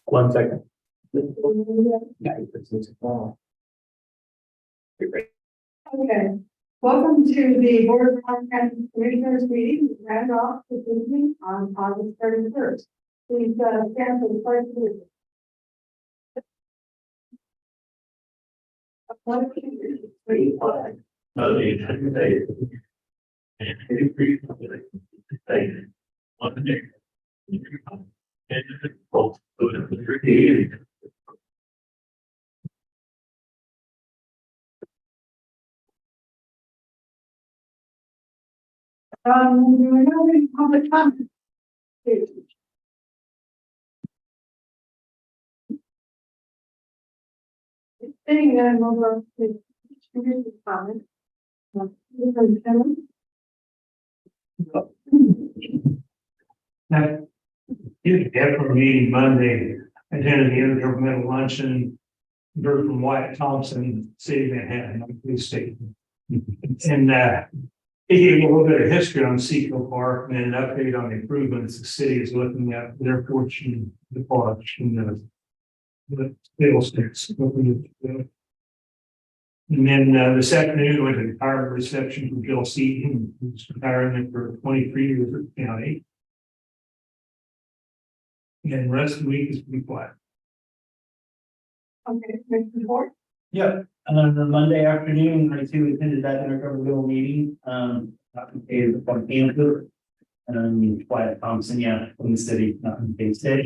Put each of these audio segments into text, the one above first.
1 second. Okay, welcome to the Board of County Commissioners meeting, round off this evening on August 31st. Please stand for the pledge of allegiance. A pledge of allegiance to the flag of the United States and to the Republic of the state of America, and to the people who have liberty. there are no any public comments. Seeing that, I'm over to community comments. Now, after meeting Monday, I attended the intergovernmental luncheon, heard from Wyatt Thompson, City of Manhattan, on police state. And he gave a little bit of history on Seco Park and an update on the improvements the city is looking at for their portion of the park and the sales tax. And then this afternoon went to the retirement reception for Bill Seaton, who's retiring for 23 years at the county. And the rest of the week is pretty quiet. Okay, Commissioner Ford. Yep, Monday afternoon, I too attended that intergovernmental meeting, on campus. Wyatt Thompson, yeah, from the city, not in the state.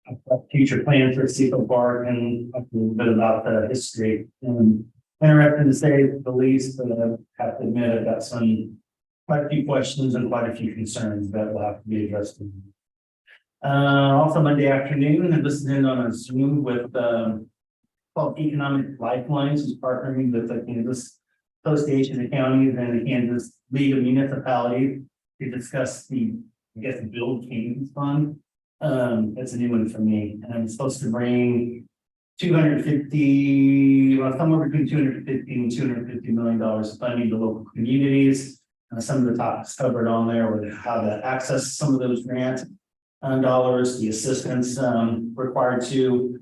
I've got future plans for Seco Park and a little bit about the history. Interesting to say the least, but I have to admit I've got quite a few questions and quite a few concerns that will have to be addressed. Also Monday afternoon, I listened in on a Zoom with called Economic Lifelines, who's partnering with the Kansas Association of Counties and the Kansas League of Municipalities to discuss the Build Kansas Fund. That's a new one for me, and I'm supposed to bring 250, well, somewhere between 250 and $250 million of funding to local communities. Some of the topics covered on there were how to access some of those grant dollars, the assistance required to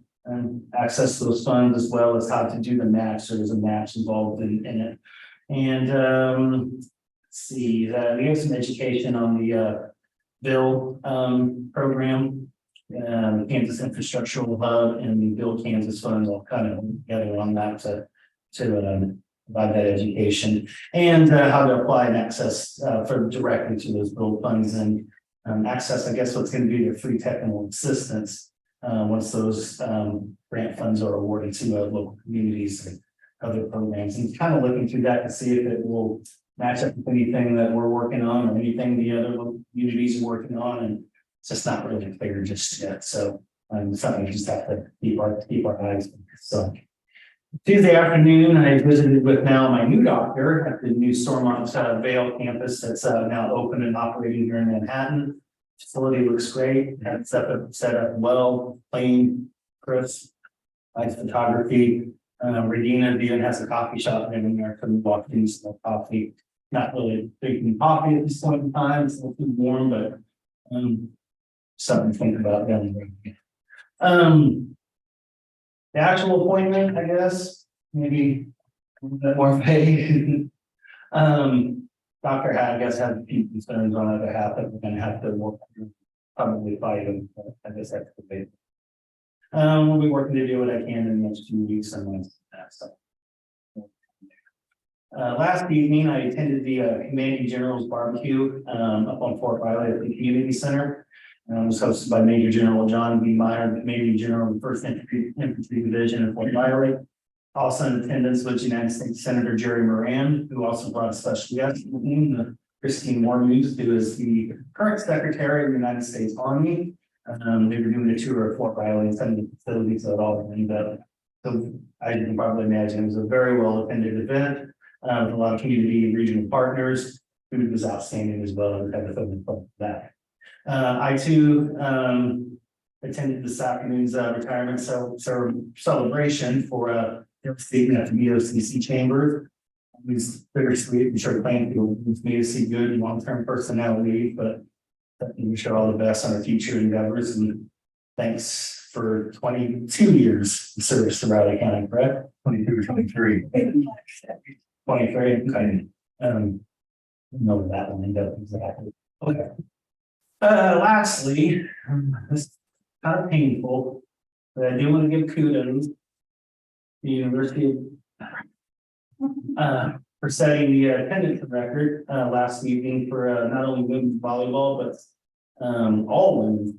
access those funds, as well as how to do the match. So there's a match involved in it. And let's see, we have some education on the Bill program, Kansas Infrastructural Hub and the Bill Kansas Funds all kind of together on that to provide that education and how to apply and access for directly to those Bill funds and access, I guess, what's going to be their free technical assistance once those grant funds are awarded to local communities and other programs, and kind of looking through that to see if it will match up with anything that we're working on or anything the other local communities are working on, and it's just not really clear just yet. So something we just have to keep our eyes on. So Tuesday afternoon, I visited with now my new doctor at the new Stormont Vale campus that's now open and operating here in Manhattan. Facility looks great. It's set up well, plain, crisp, nice photography. Regina even has a coffee shop in there for the walk-in, some coffee. Not really drinking coffee at this point in time. It's a little too warm, but something to think about down the road. The actual appointment, I guess, maybe a little bit more vague. Doctor had, I guess, had a few concerns on our behalf that we're going to have to work through, probably fight them. I guess that's the big. We'll be working to do what I can in the next 2 weeks and that stuff. Last evening, I attended the Commanding General's barbecue up on Fort Riley at the Community Center. It was hosted by Major General John B. Meyer, the Commanding General of the 1st Infantry Division in Fort Riley. Also in attendance was United States Senator Jerry Moran, who also brought a special guest with him, Christine Warmuse, who is the current Secretary of the United States Army. They were doing a tour of Fort Riley and some of the facilities that all ended up. So I can probably imagine it was a very well attended event with a lot of community and regional partners. Food was outstanding as well, and had fun with that. I too attended this afternoon's retirement celebration for statement at the BOCC chamber. It was bittersweet. I'm sure Plainfield was made to see good long-term personnel leave, but we wish her all the best on her future endeavors. And Thanks for 22 years of service to Riley County, correct? 22 or 23. 23, okay. Know that one exactly. Okay. Lastly, this is kind of painful, but I do want to give kudos to the university for setting the attendance record last evening for not only women's volleyball, but all women's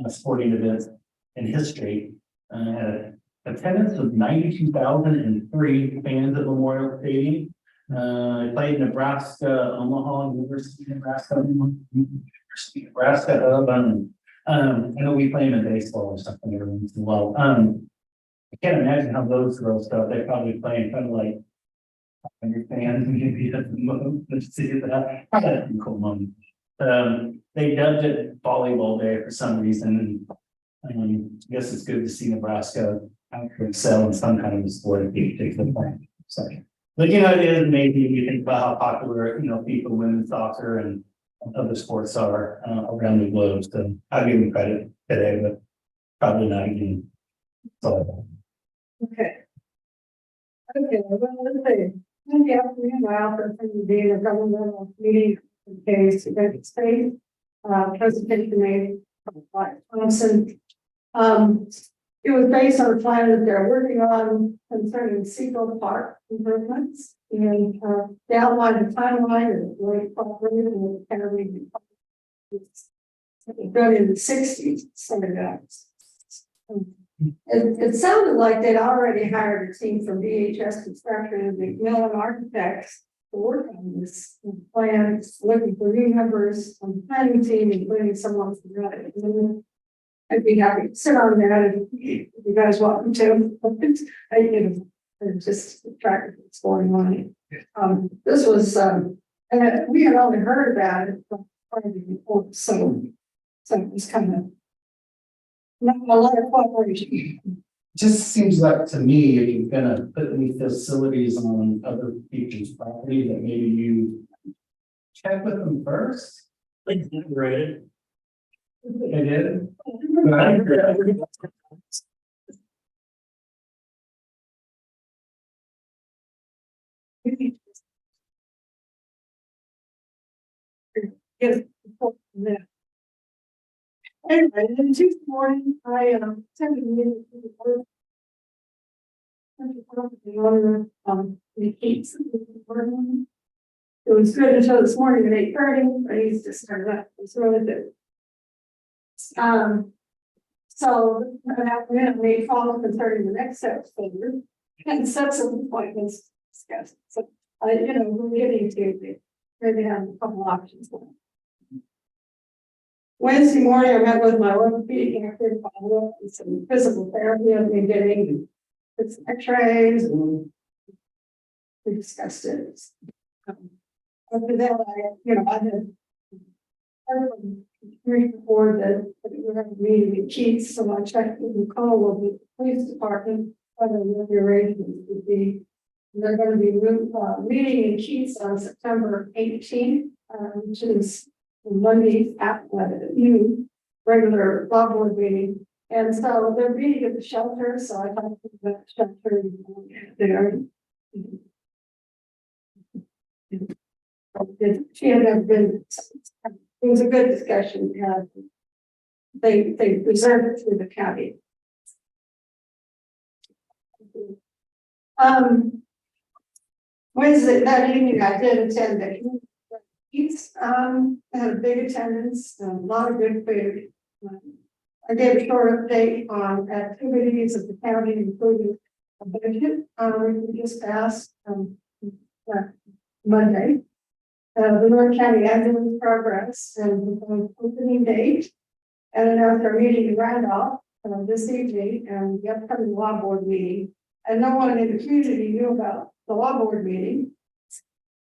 sporting events in history. Had attendance of 92,003 fans at Memorial Stadium. I played Nebraska, Omaha, University of Nebraska, University of Nebraska. I know we play them in baseball or something every once in a while. I can't imagine how those girls felt. They probably play in front of like 100 fans, maybe at the moment. Let's see that. Probably a cool moment. They dubbed it Volleyball Day for some reason. I guess it's good to see Nebraska excel in some kind of a sport at the particular point. So, but you know, it is amazing if you think about how popular, you know, people, women's soccer and other sports are around the globe. So I'll give them credit today, but probably not again. So, Okay. Okay, well, let's see. In the afternoon, I offered to be a governmental meeting in case United States, presentation made by Thompson. It was based on a plan that they're working on concerning Seagull Park improvements and they outlined the timeline and the way cooperated with the county. Done in the 60s, started out. It sounded like they'd already hired a team from VHS Construction and McMillan Architects to work on this plan, looking for new members on the planning team, including someone from the I'd be happy to sit on that if you guys want me to. I'm just tracking what's going on. This was, and we had only heard about it from part of the report, so it was kind of not a lot of cooperation. just seems like to me, if you're gonna put any facilities on other people's property, that maybe you check with them first. Please deliberate it. They did. Yes. Anyway, then Tuesday morning, I attended a meeting with the board. The owner, the Keats. It was good until this morning at 8:30, but he's just started up. It's really good. So after I made call concerning the next steps forward and set some appointments to discuss. So you know, we're getting to maybe have a couple options. Wednesday morning, I met with my orthopedic doctor to follow up with some physical therapy I've been getting, did some x-rays, and we discussed it. After that, I had heard from the community board that we're having a meeting in Keats, so I checked with Nicole with the police department, whether the arrangements would be. And they're going to be meeting in Keats on September 18th, which is Monday after regular law board meeting. And so they're meeting at the shelter, so I talked to the shelter there. She had never been, it was a good discussion. They preserved it through the county. Wednesday, that evening, I did attend the Keats, had a big attendance, a lot of good food. I gave a short update on activities of the county, including a budget we just passed Monday. The North County ambulance progress and the opening date, and announced our meeting in Randolph this evening and the upcoming law board meeting. And no one in the community knew about the law board meeting.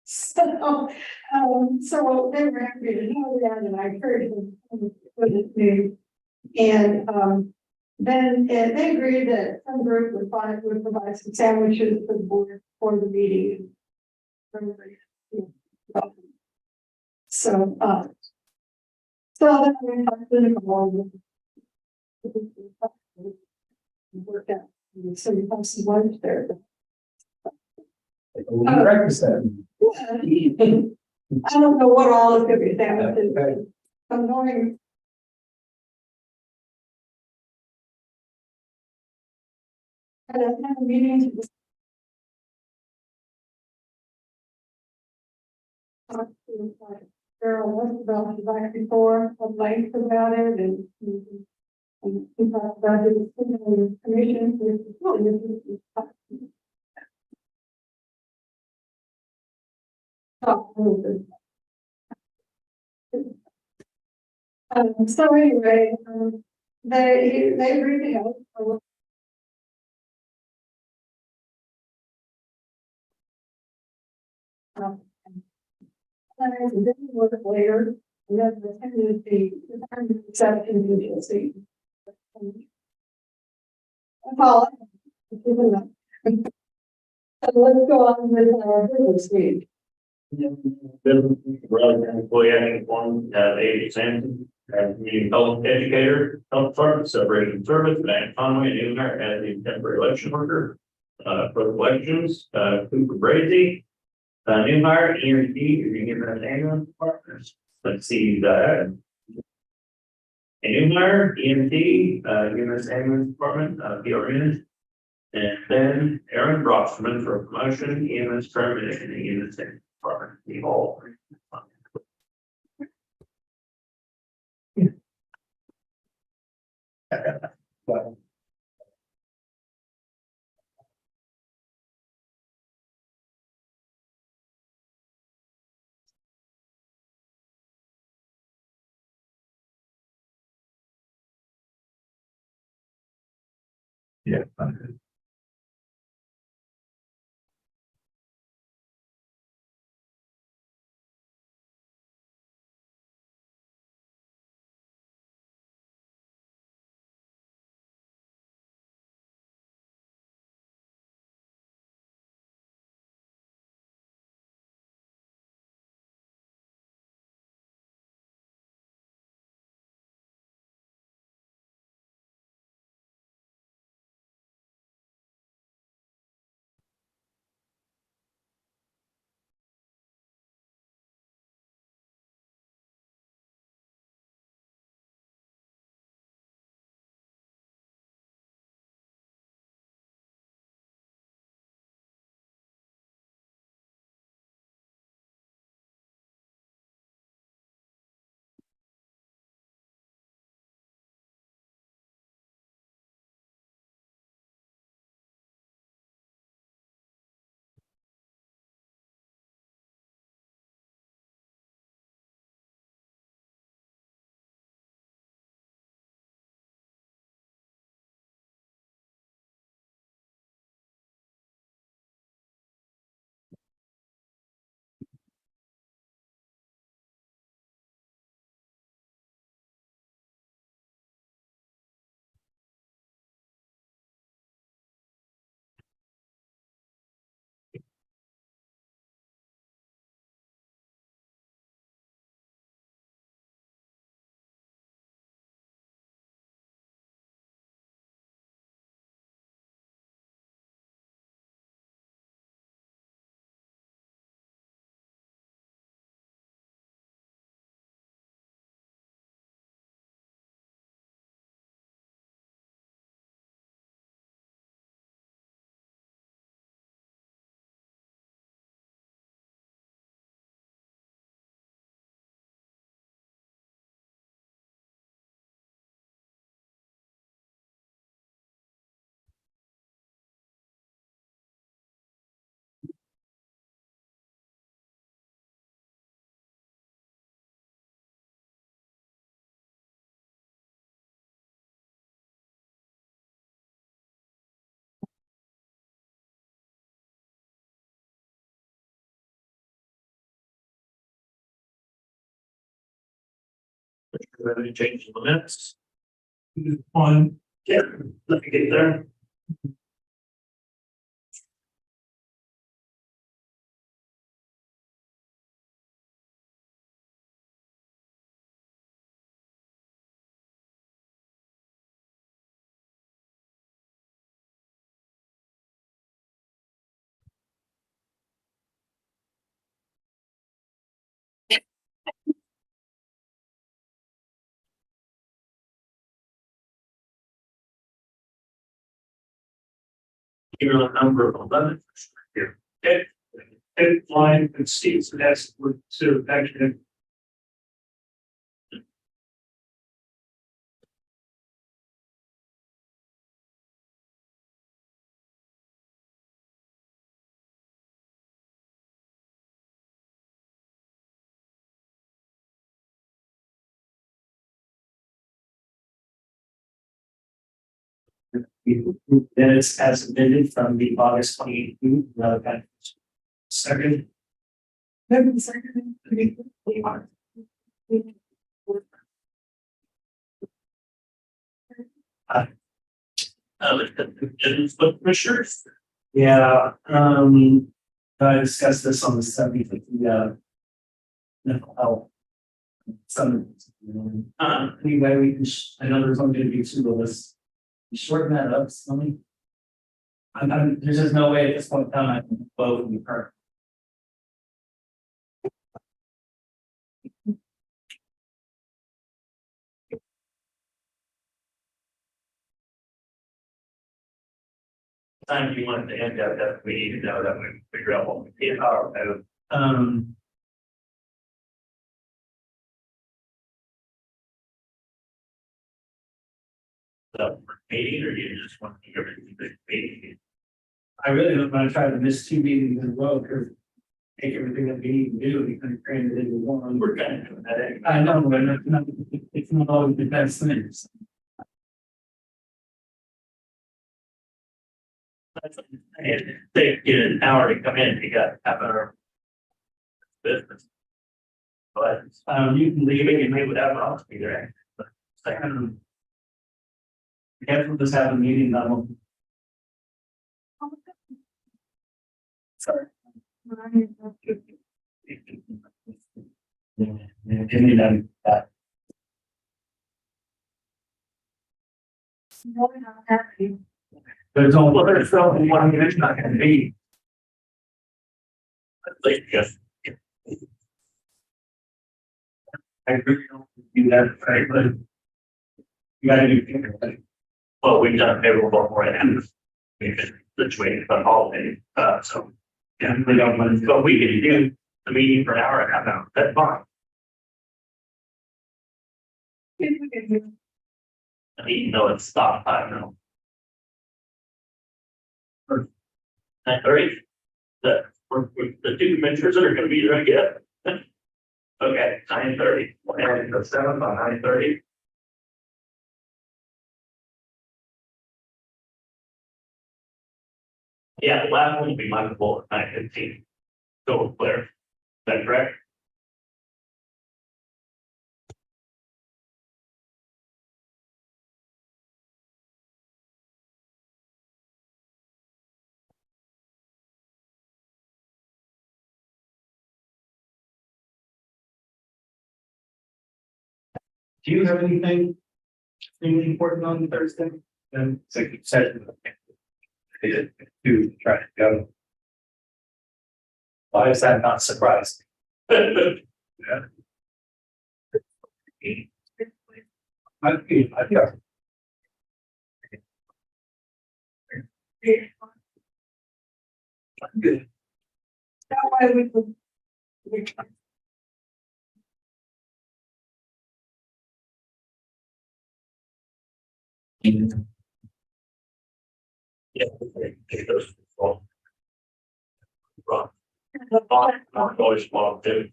So they were happy to know that, and I encouraged them to put it new. And then they agreed that some group would provide some sandwiches for the board for the meeting. So that we talked to Nicole. Work out, so you have some lunch there. Breakfast then. I don't know what all is gonna be damaged, but I'm going. I don't have a meeting to talk to Carol West about the night before, of length about it and we talked about it, commission, which is really. Talk a little bit. So anyway, they agreed to help. And then work later, and then attended the retirement reception in Chelsea. That's all. So let's go on with our business week. Been relevant employee action form, David Sampson, community health educator, health department, separation service, Van Conway, and Newhart as the temporary election worker. For elections, Cooper Brazy, Newhart, ERT, you're gonna give that ambulance partners. Let's see, Newhart, EMT, give us ambulance department, PRN. And then Aaron Brockman for promotion, EMS permanent, and EMS department, the all. Yeah. Any changes in the minutes? On Yeah, let me get there. Here on number 11. Here. Ed line and Steve, so that's, we're sort of actually. Minutes as submitted from the August 28th. Second, Maybe the second. But commissioners, Yeah, I discussed this on the 70th with the mental health. Some, anyway, we can, I know there's only gonna be two of us. Shorten that up, something. There's just no way at this point in time I can vote in the current. time you want it to end up, that we need to know that we figure out what we did, our, the meeting, or you just want to give everything the meeting. I really don't want to try to miss two meetings in a row because take everything that we need to do, we kind of cram it into one. We're kind of doing that anyway. I know, but it's not always the best things. And they get an hour to come in, you got half an hour. Business. But, You can leave it you may would have wrong either. We can't just have a meeting that will. Sorry. Give me that. There's only, Well, there's only one, it's not gonna be. Like, yes. I really don't do that, right, but. You gotta do. Well, we've done payroll before and we've been situated on holiday, so. Yeah, we don't want to, but we can do the meeting for an hour and a half hour, that's fine. I mean, no, it's stop time now. 9:30, the two commissioners that are gonna be there again. Okay, 9:30, and the 7th on 9:30. Yeah, the last one will be my goal at 9:15. So clear, is that correct? Do you have anything really important on Thursday? Then executive session. To try to go. Why is that not surprising? Yeah. I got. I'm good. That way we could. Yeah. It goes wrong. Wrong. Always wrong, too.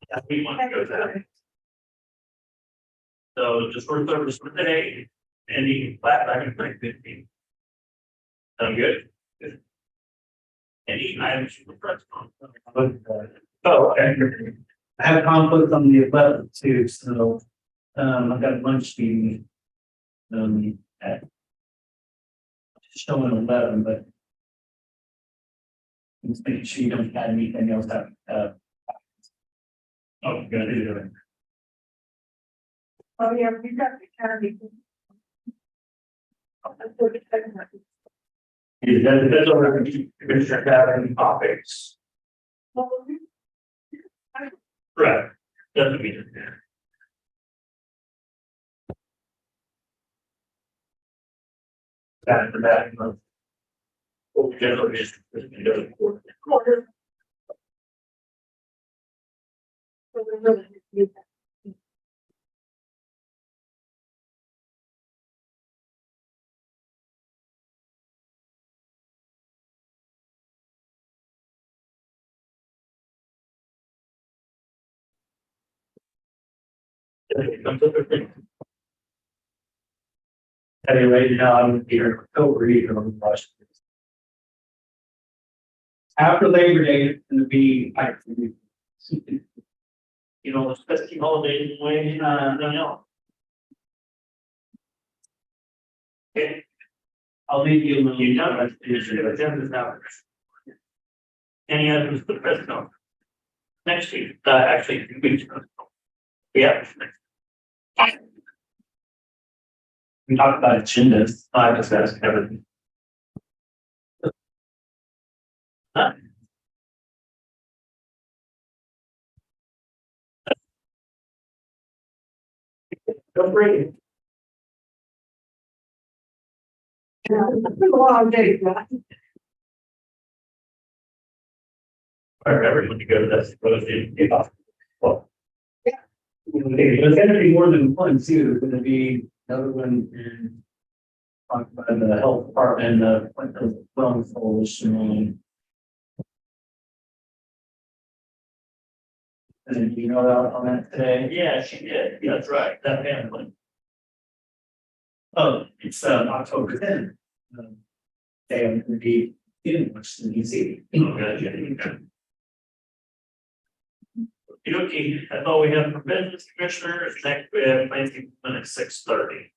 Yeah, we want to go there. So just for service for today, and you can flat back in 9:15. Sound good? Good. Any items from the press? Oh, okay. I have conflict on the 11th too, so I've got a lunch meeting. At showing 11, but. Just making sure you don't add anything else that Oh, gonna do it. Oh, yeah, we got the county. That's over Commissioner having topics. Right. Doesn't mean it. That for that month. Well, generally is. Quarter. Anyway, now I'm here overeating on the project. After Labor Day, it's gonna be like, you know, especially holidays way, nothing else. Okay. I'll leave you when you know that the agenda is now. Any others for the president? Next week, actually, 2 weeks. Yeah. We talked about agendas, I was asking everything. Huh? Don't bring it. It's been a long day, right? Or everyone to go to that, supposed to get off. Well. Yeah. There's gonna be more than one too, there's gonna be another one in. Talk about the health department, the wellness coalition. And you know that on that today? Yeah, she did, yeah, that's right, that family. Oh, it's October 10th. They are gonna be in Washington DC. Okay, that's all we have for business commissioners. Next, we have planning at 6:30.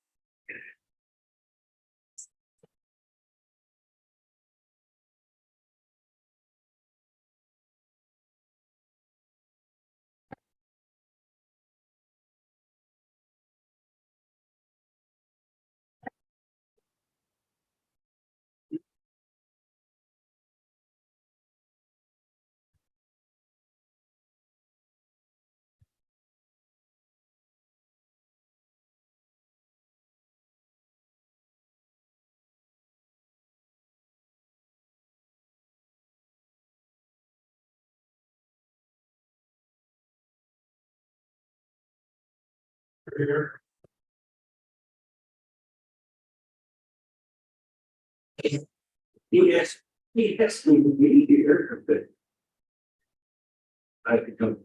Yes, we will be here, but. I could go.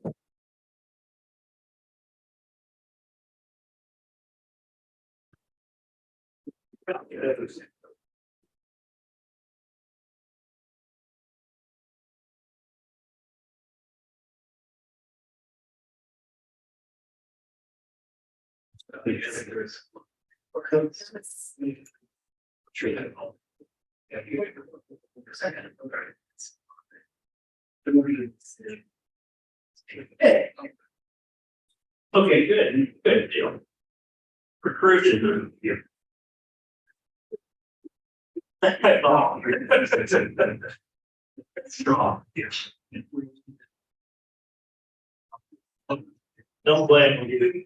Sure that. Yeah, you wait a second. Okay, good deal. Recruiting. Strong, yes. Don't blame you.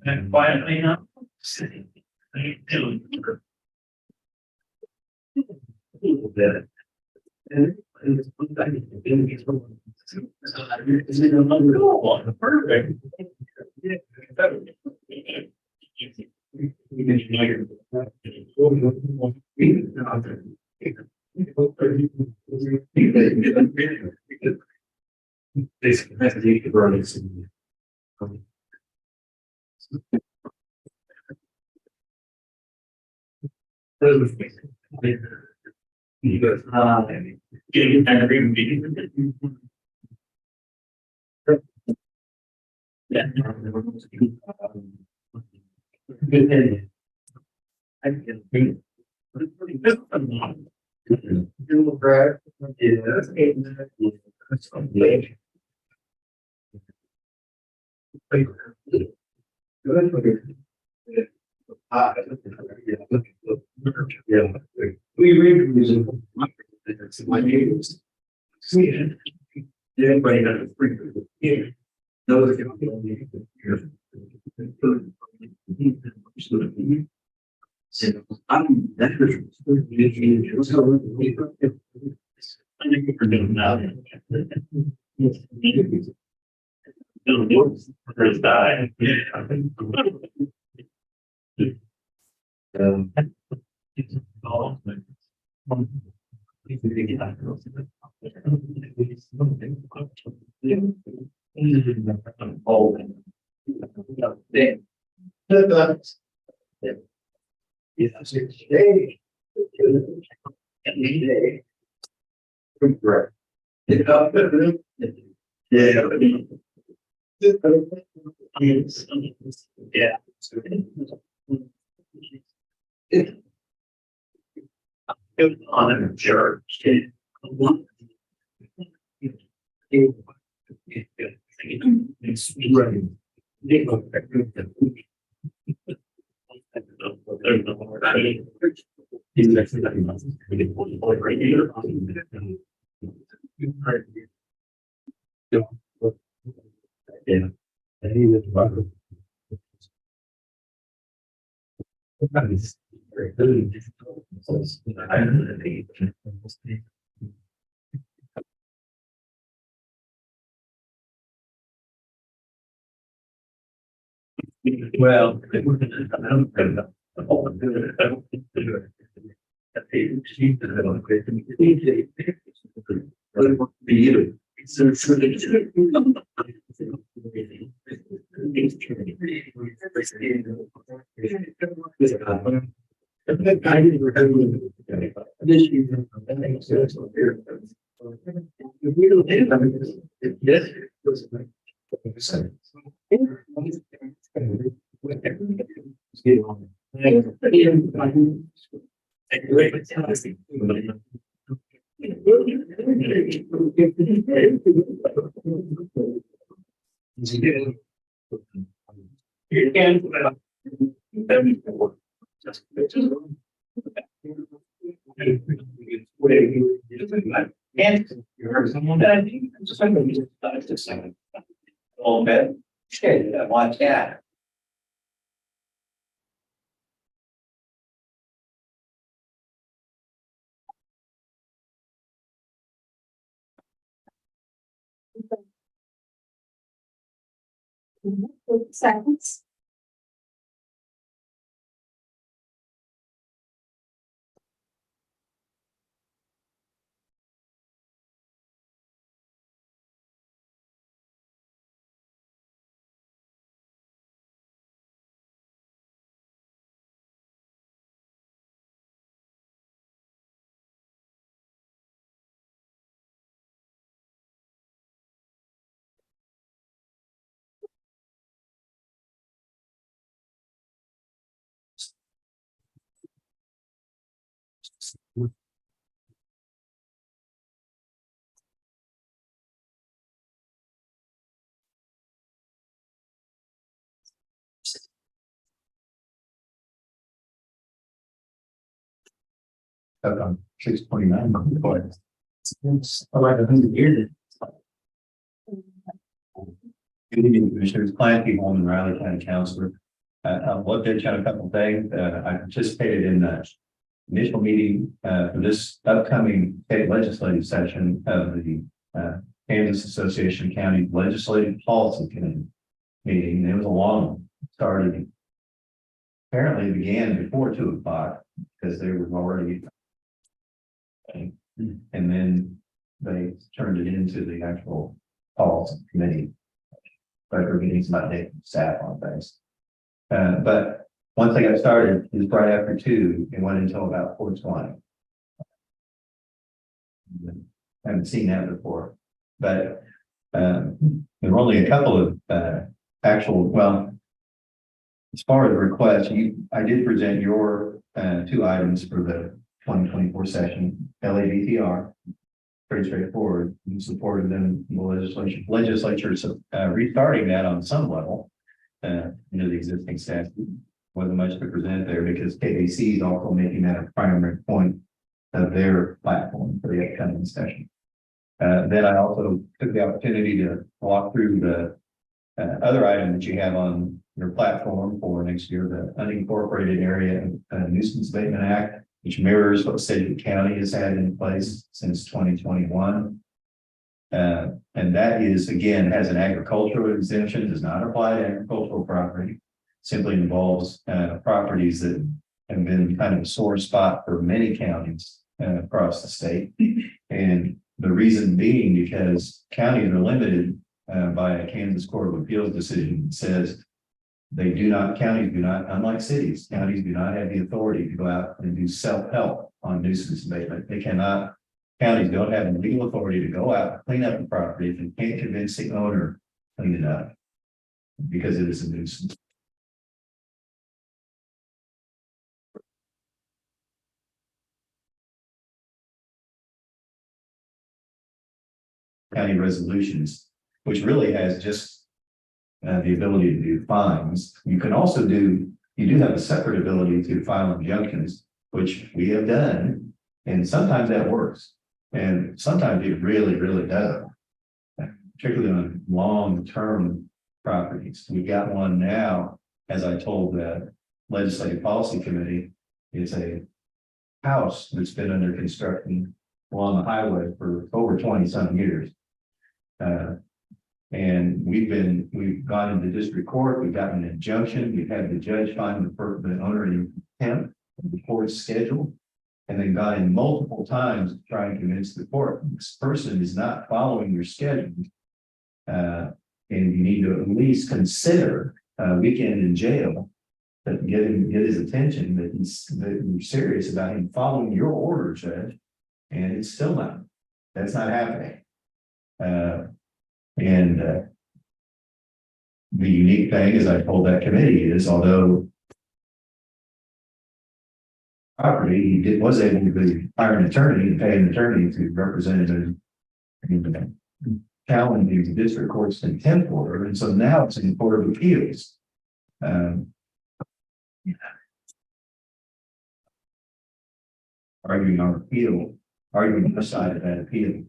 And quietly now, sitting. How you doing? A little bit. And Perfect. Getting angry. Yeah. Good. I can think. Yeah. We read music. My neighbors. Everybody has a free. Yeah. Those are. I'm that. I think we're doing now. First die. Correct. Yeah. On a church. It's right. Yeah. Well. And you heard someone that I think just like all bad. Okay, watch that. Seconds. On 629. It's like 100 years. Good evening, Commissioners. Client P. Holman, Riley County Counselor. I've looked at you on a couple of things. I participated in initial meeting for this upcoming state legislative session of the Kansas Association of County Legislative Policy Committee meeting. It was a long one. Started, apparently it began before 2 o'clock because they were already, and then they turned it into the actual policy committee. Regular meetings, not taking staff on things. But once they got started, it was right after 2, it went until about 4:20. I haven't seen that before, but there were only a couple of actual, well, as far as the requests, I did present your 2 items for the 2024 session, LABTR. Pretty straightforward. You supported them in the legislature, so restarting that on some level, into the existing statute. Wasn't much to present there because KAC is also making that a primary point of their platform for the upcoming session. Then I also took the opportunity to walk through the other item that you have on your platform for next year, the Unincorporated Area Nuisance Abatement Act, which mirrors what Sedgwick County has had in place since 2021. And that is, again, has an agricultural exemption, does not apply to agricultural property, simply involves properties that have been kind of a sore spot for many counties across the state. And the reason being because counties are limited by a Kansas Court of Appeals decision that says counties do not, unlike cities, counties do not have the authority to go out and do self-help on nuisance abatement. They cannot, counties don't have the legal authority to go out and clean up the property if they can't convince the owner to clean it up because it is a nuisance. County resolutions, which really has just the ability to do fines. You can also you do have a separate ability to file injunctions, which we have done. And sometimes that works. And sometimes it really, really does. Particularly on long-term properties. We got one now, as I told the Legislative Policy Committee, it's a house that's been under construction along the highway for over 20-some years. And we've gone into district court, we've gotten an injunction, we've had the judge find the owner in contempt before it's scheduled, and then gone in multiple times to try and convince the court this person is not following your schedule. And you need to at least consider a weekend in jail to get his attention that you're serious about him following your order, Judge. And it's still not. That's not happening. The unique thing, as I told that committee, is although property, he was able to hire an attorney and pay an attorney to represent him in challenging the district court's contempt order, and so now it's in the Court of Appeals. Arguing our appeal, arguing the side of that appeal,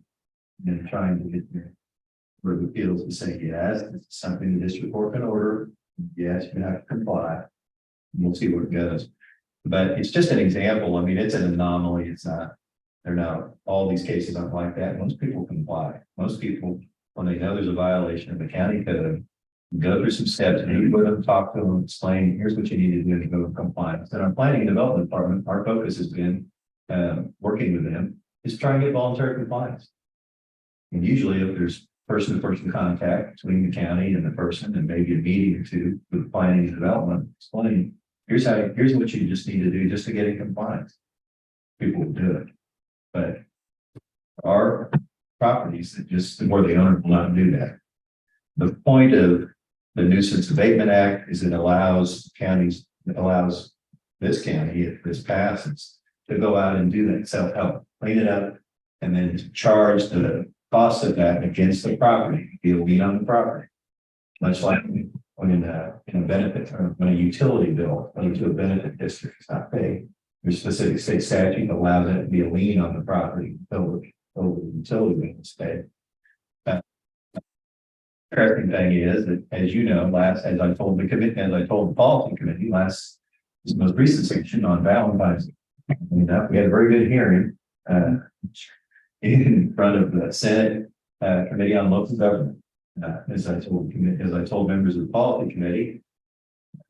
and trying to get there. Court of Appeals to say, yes, it's something the district court can order. Yes, you have to comply. We'll see where it goes. But it's just an example. I mean, it's an anomaly. It's not, they're not, all these cases aren't like that. Most people comply. Most people, when they know there's a violation of the county code, go through some steps, and you go to talk to them, explain, here's what you need to do to go to compliance. And our planning and development department, our focus has been working with them is to try and get voluntary compliance. And usually if there's person-to-person contact between the county and the person, and maybe a meeting or two with planning and development, explaining, here's what you just need to do just to get in compliance. People will do it. But our properties that just where the owner will not do that. The point of the Nuisance Abatement Act is it allows counties, it allows this county, if this passes, to go out and do that self-help, clean it up, and then charge the cost of that against the property, be a lien on the property. Much like when in a benefit, or when a utility bill into a benefit district is not paid, there's specific state statute that allows it to be a lien on the property until the utility bill is paid. Interesting thing is that, as you know, as I told the policy committee this most recent section on Valentine's, we had a very good hearing, in front of the Senate, Committee on Local Government. As I told members of the policy committee,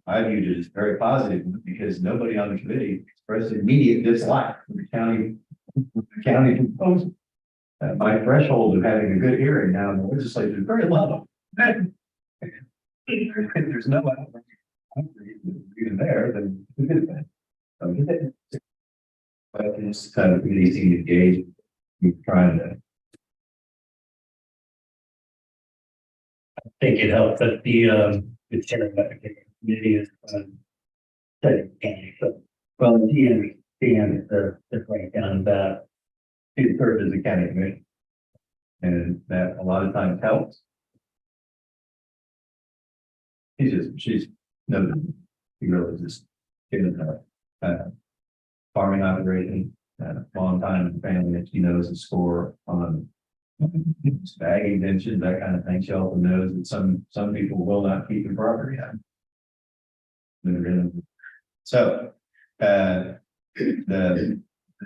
I viewed it as very positive because nobody on the committee expressed immediate dislike for the county proposal. My threshold of having a good hearing now in the legislature is very low. There's no even there, then we could have been. But this committee seemed engaged. We're trying to. I think it helped that the chair of the committee is, Well, he understands the breakdown of that. he served as a county commissioner. And that a lot of times helps. She's no, he really just given her farming operation, long time in the family, and she knows the score on bag exemptions, that kind of thing. She also knows that some people will not keep the property out. So, the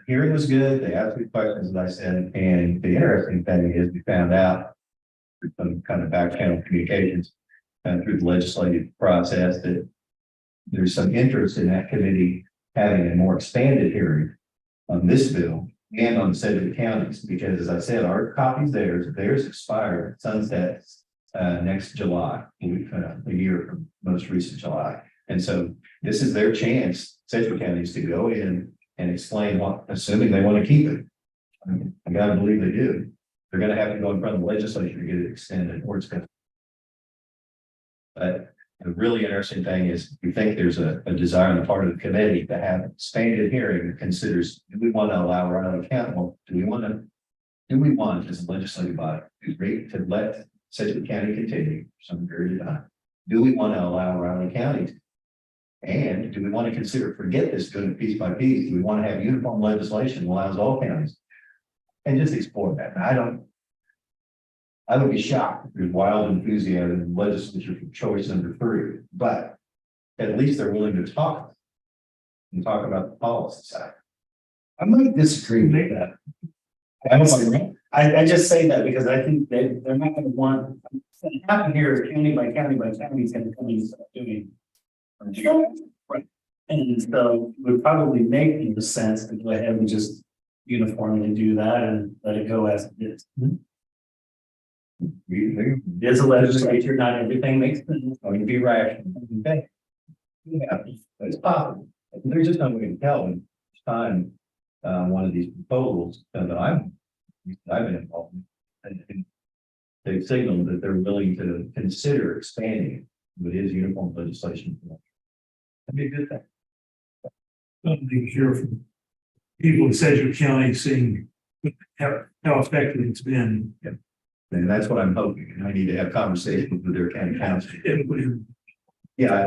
hearing was good. They asked me questions, as I said, and the interesting thing is we found out through some kind of back channel communications and through the legislative process that there's some interest in that committee having a more expanded hearing on this bill and on the Sedgwick counties, because as I said, our copies theirs expired, sunsets next July, a year from most recent July. And so this is their chance, Sedgwick counties, to go in and explain what, assuming they want to keep it. I gotta believe they do. They're gonna have to go in front of the legislature to get it extended, or it's gonna. But the really interesting thing is we think there's a desire on the part of the committee to have an expanded hearing that considers, do we want to allow Riley County? Well, do we want as a legislative body to let Sedgwick County continue for some period of time? Do we want to allow Riley County? And do we want to consider, forget this doing it piece by piece? Do we want to have uniform legislation that allows all counties? And just explore that. I would be shocked if there's wild enthusiasm in the legislature for choice number 3, but at least they're willing to talk and talk about the policy side. I might disagree with that. I just say that because I think they're not going to want, it's going to happen here county by county by county is going to come and start doing. Right. And so it would probably make the sense to go ahead and just uniformly do that and let it go as it is. As a legislature, not everything makes sense. I mean, be rational. Okay. Yeah, it's possible. There's just no way to tell when it's time one of these proposals that I've been involved in. And they've signaled that they're willing to consider expanding what is uniform legislation. That'd be a good thing. Something here from people in Sedgwick County seeing how effective it's been. Yeah. And that's what I'm hoping. And I need to have conversations with their county council. Yeah, I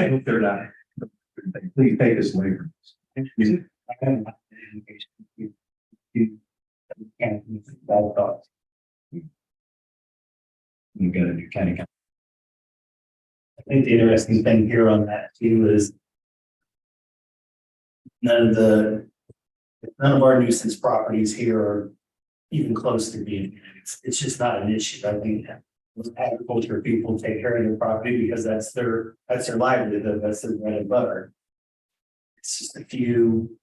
hope they're not. Please take this away from us. You've got a new county council. I think the interesting thing here on that too is none of our nuisance properties here are even close to being, it's just not an issue. I think agriculture people take care of their property because that's their livelihood, that's their bread and butter. It's just a few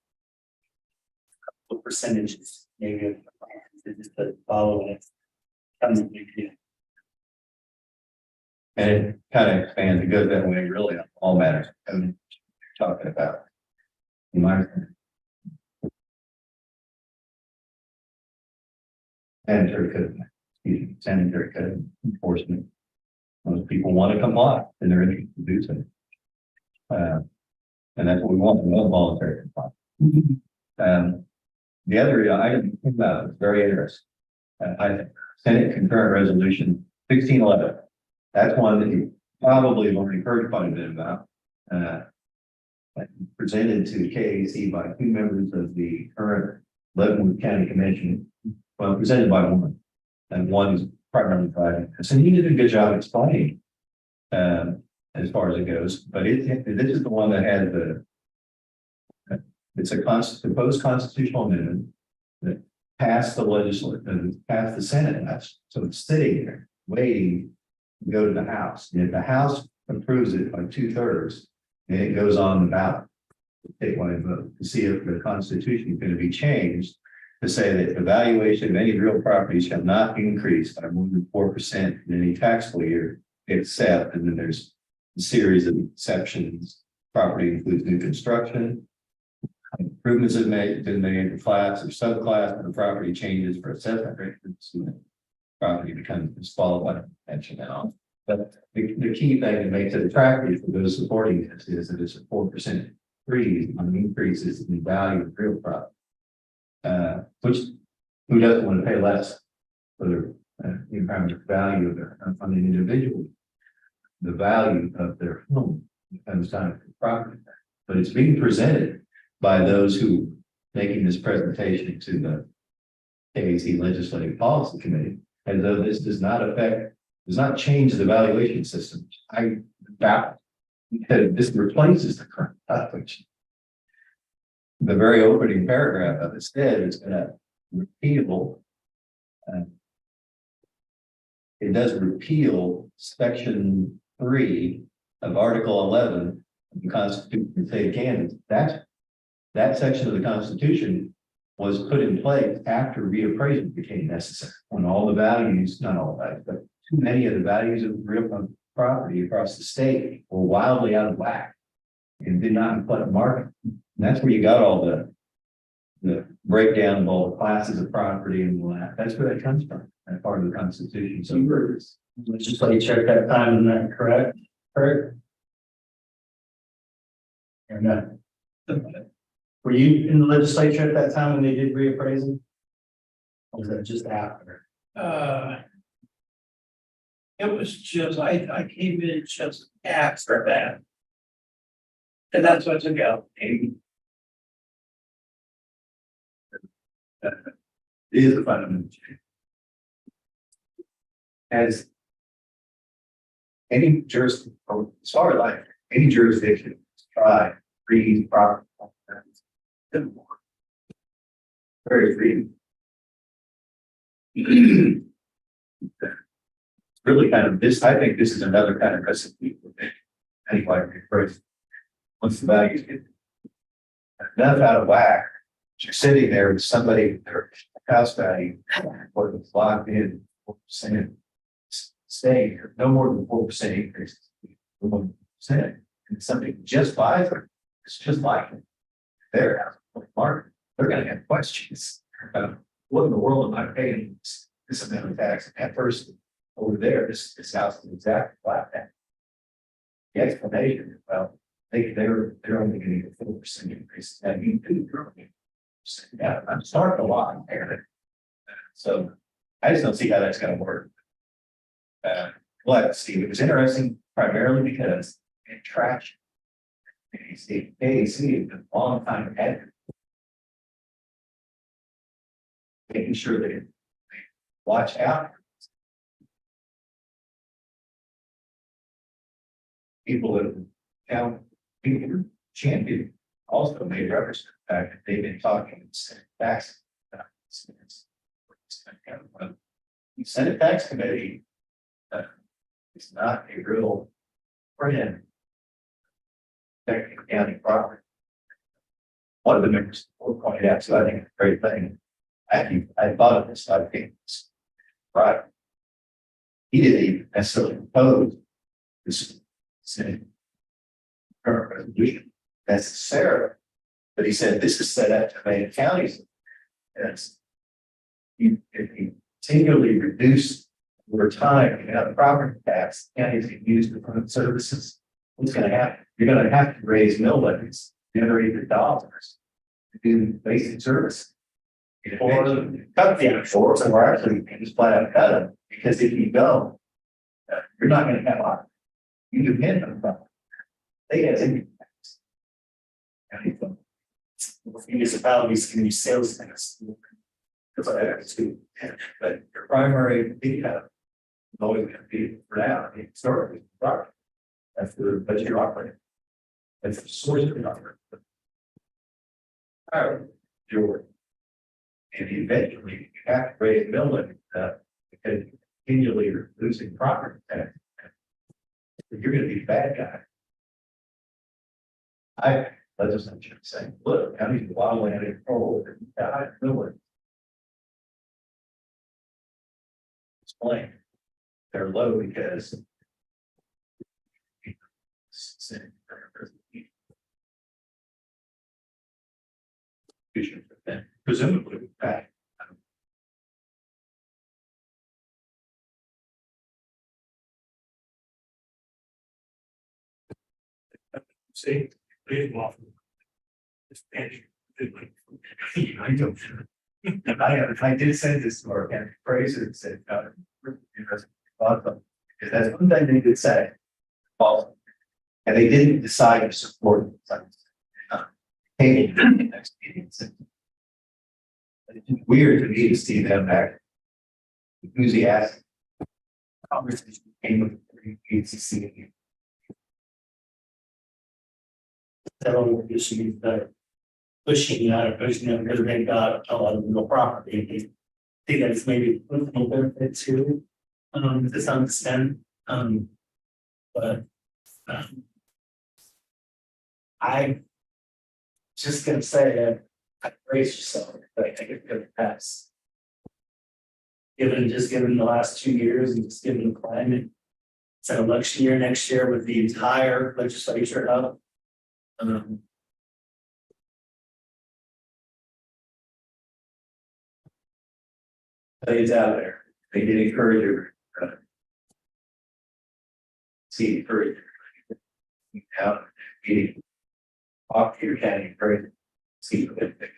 couple of percentages, maybe of just follow it. Comes a big deal. And it kind of expands, it goes that way really on all matters. I mean, you're talking about. You might. Sanitary code enforcement. Most people want to comply and they're interested to do so. And that's what we want voluntary compliance. The other item about is very interesting. I think Senate concurrent resolution 1611. That's one that you probably have already heard quite a bit about. Presented to KAC by 2 members of the current Leavenworth County Commission. Well, presented by one, and one is primarily driving. So he did a good job explaining as far as it goes. But this is the one that had It's a proposed constitutional amendment that passed the legislature, passed the Senate, so it's sitting there waiting to go to the House. And if the House approves it by 2/3, then it goes on the ballot. Take one vote to see if the Constitution is going to be changed to say that the valuation of any real property shall not increase by more than 4% in any taxable year, except, and then there's a series of exceptions. Property includes new construction, improvements have been made to class or subclass, and the property changes for assessment rates. Property becomes disqualified from pension and all. But the key thing that makes it attractive for those supporting this is that it's a 4% freeze on increases in the value of real property. Which who doesn't want to pay less for their environmental value of their on an individual, the value of their home comes down to property. But it's being presented by those who making this presentation to the KAC Legislative Policy Committee, as though this does not change the valuation system. Because this replaces the current valuation. The very opening paragraph of it said it's going to repeal. It does repeal section 3 of Article 11 of the Constitution. Say again, that section of the Constitution was put in place after reappraisal became necessary, when all the values, not all the values, but too many of the values of real property across the state were wildly out of whack and did not reflect the market. And that's where you got all the breakdown of all the classes of property and all that. That's where that comes from. That part of the Constitution. So Let's just let you check that time, isn't that correct? Correct? Or no? Were you in the legislature at that time when they did reappraisal? Or was that just after? It was just, I came in just after that. And that's what took out. it is a fundamental change. As any jurisdiction, as far as like any jurisdiction, try freeze property. Very free. Really kind of this, I think this is another kind of recipe for anybody first. Once the values get enough out of whack, you're sitting there with somebody, their house value, or it's locked in 4%, staying here, no more than 4% increase. 1%. And somebody just buys it, it's just like it. Their house market, they're going to have questions. What in the world am I paying this amount of tax? And that person over there, this house is exactly like that. The explanation, well, they're only getting a 4% increase. And you do, you're only 4%. Yeah, I'm starting a lot there. So I just don't see how that's going to work. But Steve, it was interesting primarily because in traction, KAC has been a long time ahead. Making sure that they watch out. People that have people champion also made reference to the fact that they've been talking Senate tax. The Senate Tax Committee is not a real friend. Protecting county property. One of the members pointed out, so I think it's a great thing. I thought of this, I think it's right. He didn't even necessarily propose this Senate current resolution necessarily, but he said this is set up to make counties. As if you continually reduce over time, you have the property tax, counties can use to fund services. What's going to happen? You're going to have to raise mill levies, generate the dollars to do basic service. Or cut the actual, or actually just flat out cut them, because if you don't, you're not going to have a you depend on them. They have income tax. Municipalities can use sales tax. But your primary income is always going to be for now, historically, property. That's the budget you're operating. That's the source of your operating. Power, George. And eventually you have to raise the building, because continually you're losing property tax. You're gonna be a bad guy. Legislature saying, look, counties of wildland control, I know it. Explain. They're low because. Presumably, back. See, they off. I don't. I did send this to our county appraiser and said, because that's one thing they did say. Well, and they didn't decide to support it. Hey, next meeting. It's weird to me to see them back. Enthusiastic. Conversation came with the BOCC. Several issues that pushing out of pushing them because they got a lot of real property. I think that's maybe a little benefit too, to some extent. But I just gonna say that I brace yourself, but I think it's gonna pass. Given the last 2 years and just given the climate, it's an election year next year with the entire legislature up. It's out there. They did encourage her. See, encourage her. Out, getting off to your county, encourage. See what they think.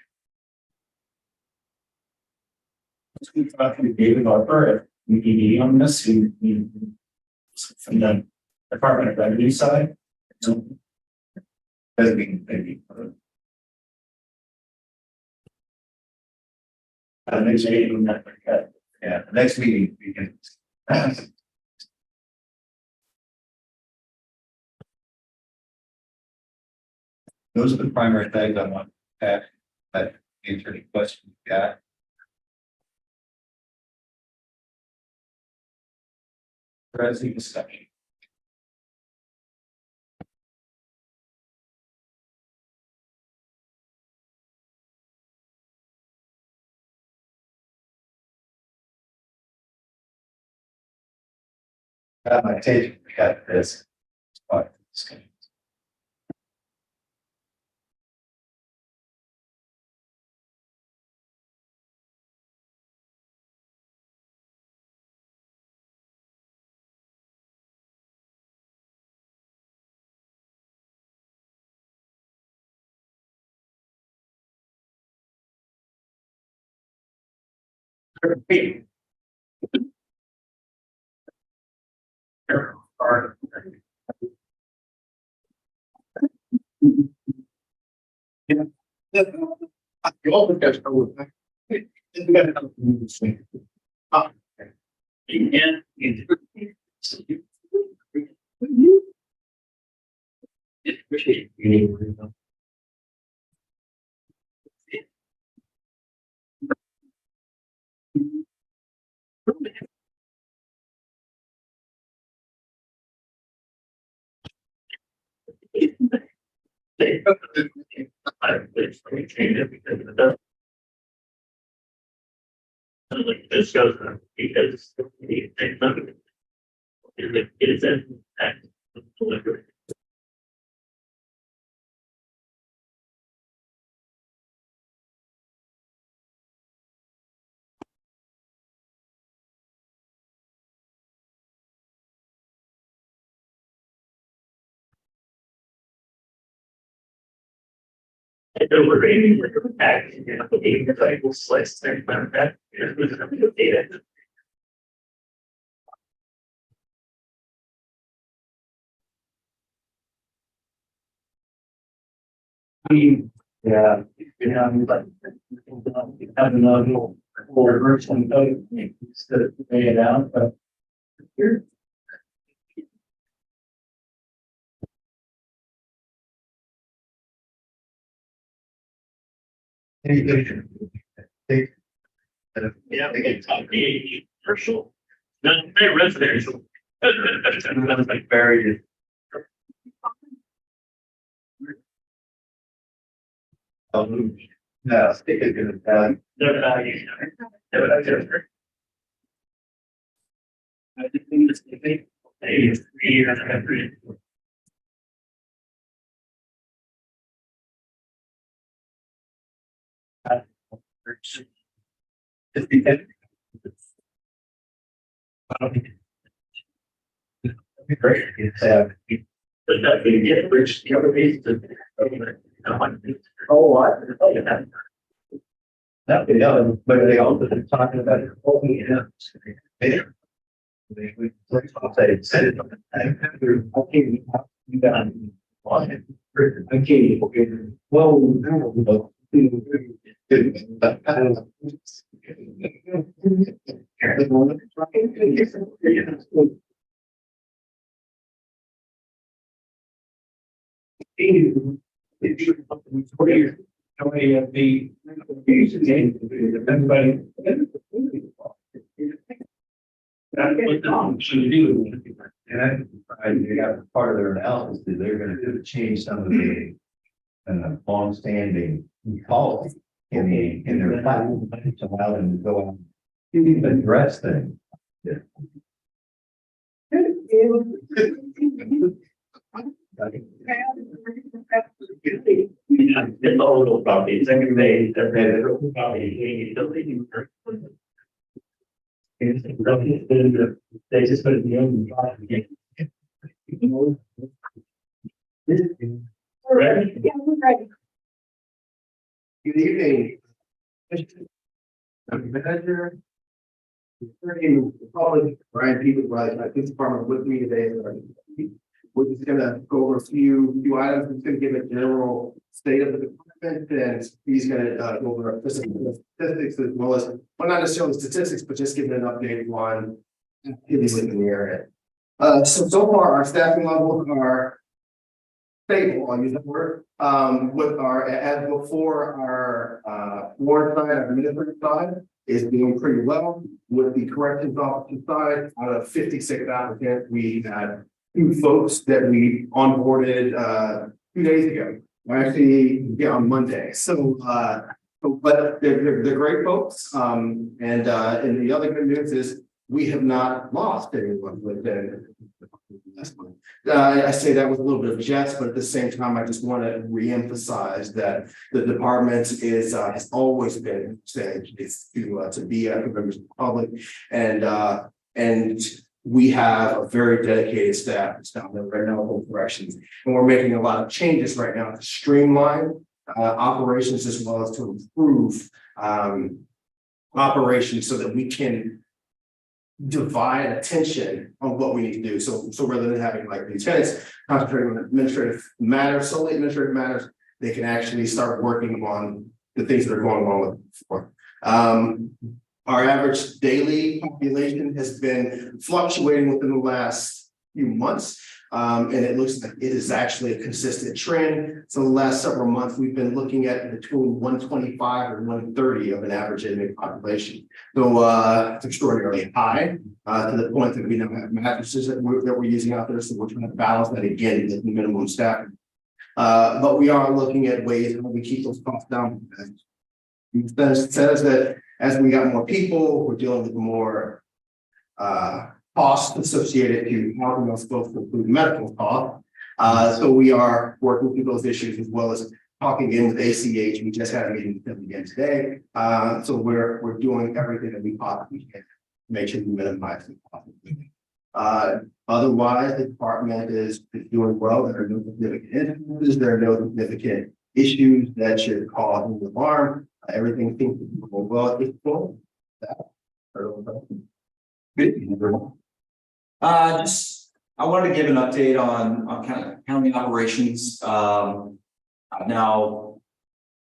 We talked to David Harper at meeting on this, who from the Department of Revenue side. Doesn't mean maybe. Next meeting, Yeah, the next meeting we can. Those are the primary things I want to ask, that answer any questions you got. President discussion. Got my attention, we got this. All right. This goes because it is an act of delivery. And overrating with the act, you know, the cycle slice there, but that is with the data. Yeah, like have another little version of it instead of lay it out, but here. Yeah, they get top commercial. Not very residential. That's like very. No, stick it in the bag. Their value. I think it's maybe 3 years after. It's because. Great. It's, But that we get rich, the other piece to. oh, what? That, yeah, but they also been talking about it. Oh, yeah. They said it. I can't, you got. I can't. Well. Everybody. That's what Tom should do. And I got part of their analysis is they're gonna do to change some of the longstanding policy in their platform to allow them to go out and address things. It's all little properties, every day, little property. They just put it in the own. Ready? Yeah, we're ready. Good evening. Manager. The public, Brian Peters, right, my police department with me today. We're just gonna go over a few items. It's gonna give a general state of the department, and he's gonna go over statistics as well as, well, not necessarily statistics, but just giving an update on activities in the area. So far, our staffing levels are stable, I'll use that word, with our, as before, our ward side, our administrative side is doing pretty well. With the corrections officer side, out of 56 applicants, we had 2 folks that we onboarded 2 days ago. Actually, yeah, on Monday. But they're great folks. And the other good news is we have not lost anyone within last month. I say that with a little bit of jest, but at the same time, I just want to reemphasize that the department is has always been said it's to be a members of the public, and we have a very dedicated staff that's down there right now in corrections, and we're making a lot of changes right now to streamline operations as well as to improve operations so that we can divide attention on what we need to do. So rather than having like lieutenants concentrating on administrative matters, solely administrative matters, they can actually start working on the things that are going on with before. Our average daily population has been fluctuating within the last few months. And it looks like it is actually a consistent trend. So the last several months, we've been looking at between 125 and 130 of an average inmate population. So it's extraordinarily high to the point that we now have mattresses that we're using out there. So we're trying to balance that again at the minimum staffing. But we are looking at ways that we keep those costs down. That says that as we got more people, we're dealing with more costs associated to housing us both to include medical costs. So we are working through those issues as well as talking in with ACH. We just had a meeting with them again today. So we're doing everything that we possibly can to make sure we minimize the cost. Otherwise, the department is doing well. There are no significant incidents. There are no significant issues that should cause an alarm. Everything seems to go well at this point. Good evening, everyone. I wanted to give an update on county operations. I've now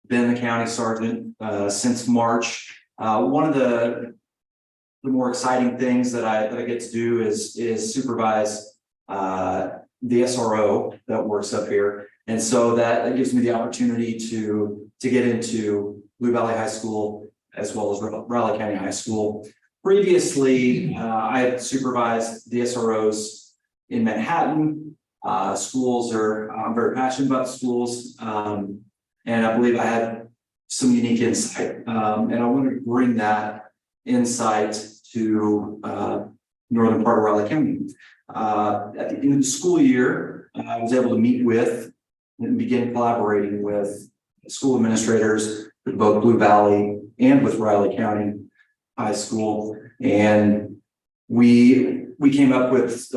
been the county sergeant since March. One of the more exciting things that I get to do is supervise the SRO that works up here, and so that gives me the opportunity to get into Blue Valley High School, as well as Raleigh County High School. Previously, I had supervised the SROs in Manhattan. Schools I'm very passionate about schools. And I believe I had some unique insight. And I want to bring that insight to northern part of Raleigh County. At the end of the school year, I was able to meet with and begin collaborating with school administrators with both Blue Valley and with Raleigh County High School. And we came up with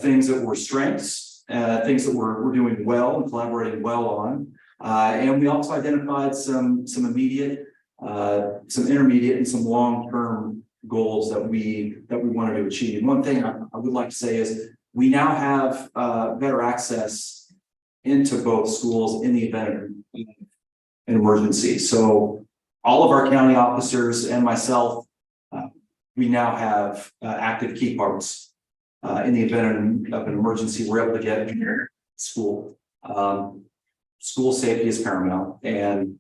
things that were strengths, things that we're doing well and collaborating well on. And we also identified some immediate, some intermediate and some long-term goals that we wanted to achieve. One thing I would like to say is we now have better access into both schools in the event of an emergency. So all of our county officers and myself, we now have active key cards in the event of an emergency. We're able to get to school. School safety is paramount, and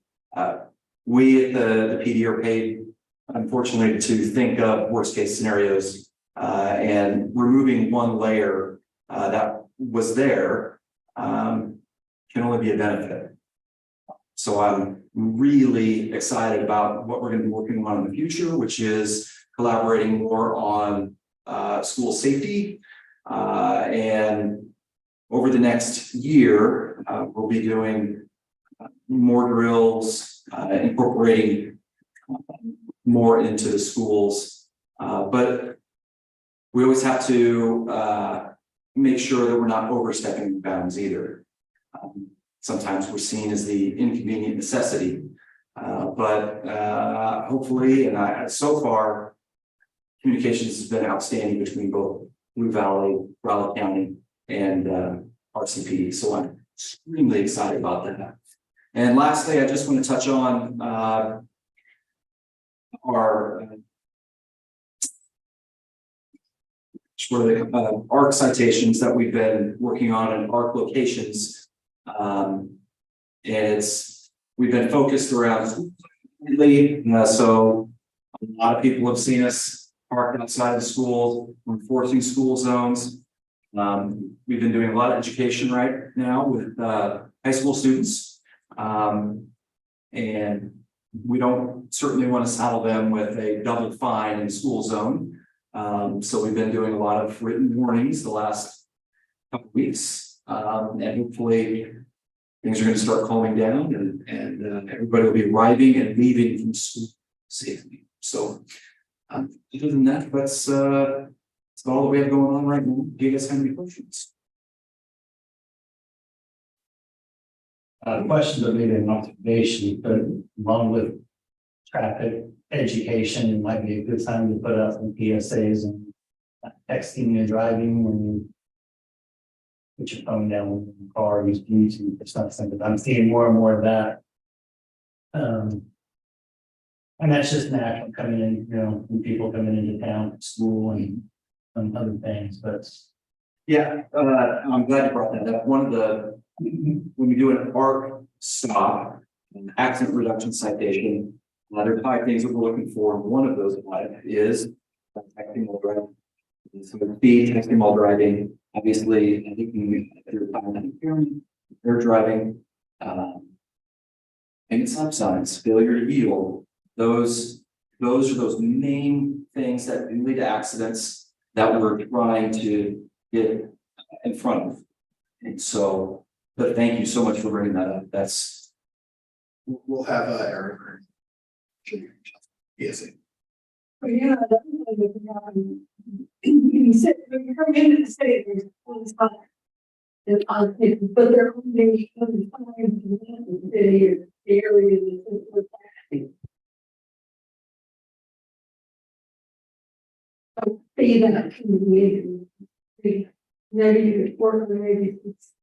we at the PD are paid, unfortunately, to think of worst case scenarios, and removing one layer that was there can only be a benefit. So I'm really excited about what we're going to be working on in the future, which is collaborating more on school safety. And over the next year, we'll be doing more drills, incorporating more into the schools. But we always have to make sure that we're not overstepping bounds either. Sometimes we're seen as the inconvenient necessity, but hopefully, and so far, communications has been outstanding between both Blue Valley, Raleigh County, and RCPD. So I'm extremely excited about that. And lastly, I just want to touch on our ARC citations that we've been working on in ARC locations. And we've been focused around lately. So a lot of people have seen us parked outside the schools, enforcing school zones. We've been doing a lot of education right now with high school students. And we don't certainly want to saddle them with a double fine in the school zone. So we've been doing a lot of written warnings the last couple of weeks. And hopefully things are going to start calming down, and everybody will be arriving and leaving from school safely. So other than that, that's all that we have going on right now. Do you guys have any questions? Questions are maybe an observation, but along with traffic education, it might be a good time to put out some PSAs and texting and driving and put your phone down in the car, use Bluetooth or something. But I'm seeing more and more of that. And that's just natural coming in, when people coming into town, school and other things, but. Yeah, I'm glad you brought that up. One of the, when we do an ARC stop, an accident reduction citation, there are 5 things that we're looking for. And one of those is texting while driving. So speed, texting while driving, obviously, I think they're driving, and stop signs, failure to yield. Those are those main things that lead to accidents that we're trying to get in front of. And so, but thank you so much for bringing that up. That's. We'll have Eric. Yes. But yeah, you said when you come into the state, there's one spot. And but there are only the area that see that community. Maybe you could work, maybe it's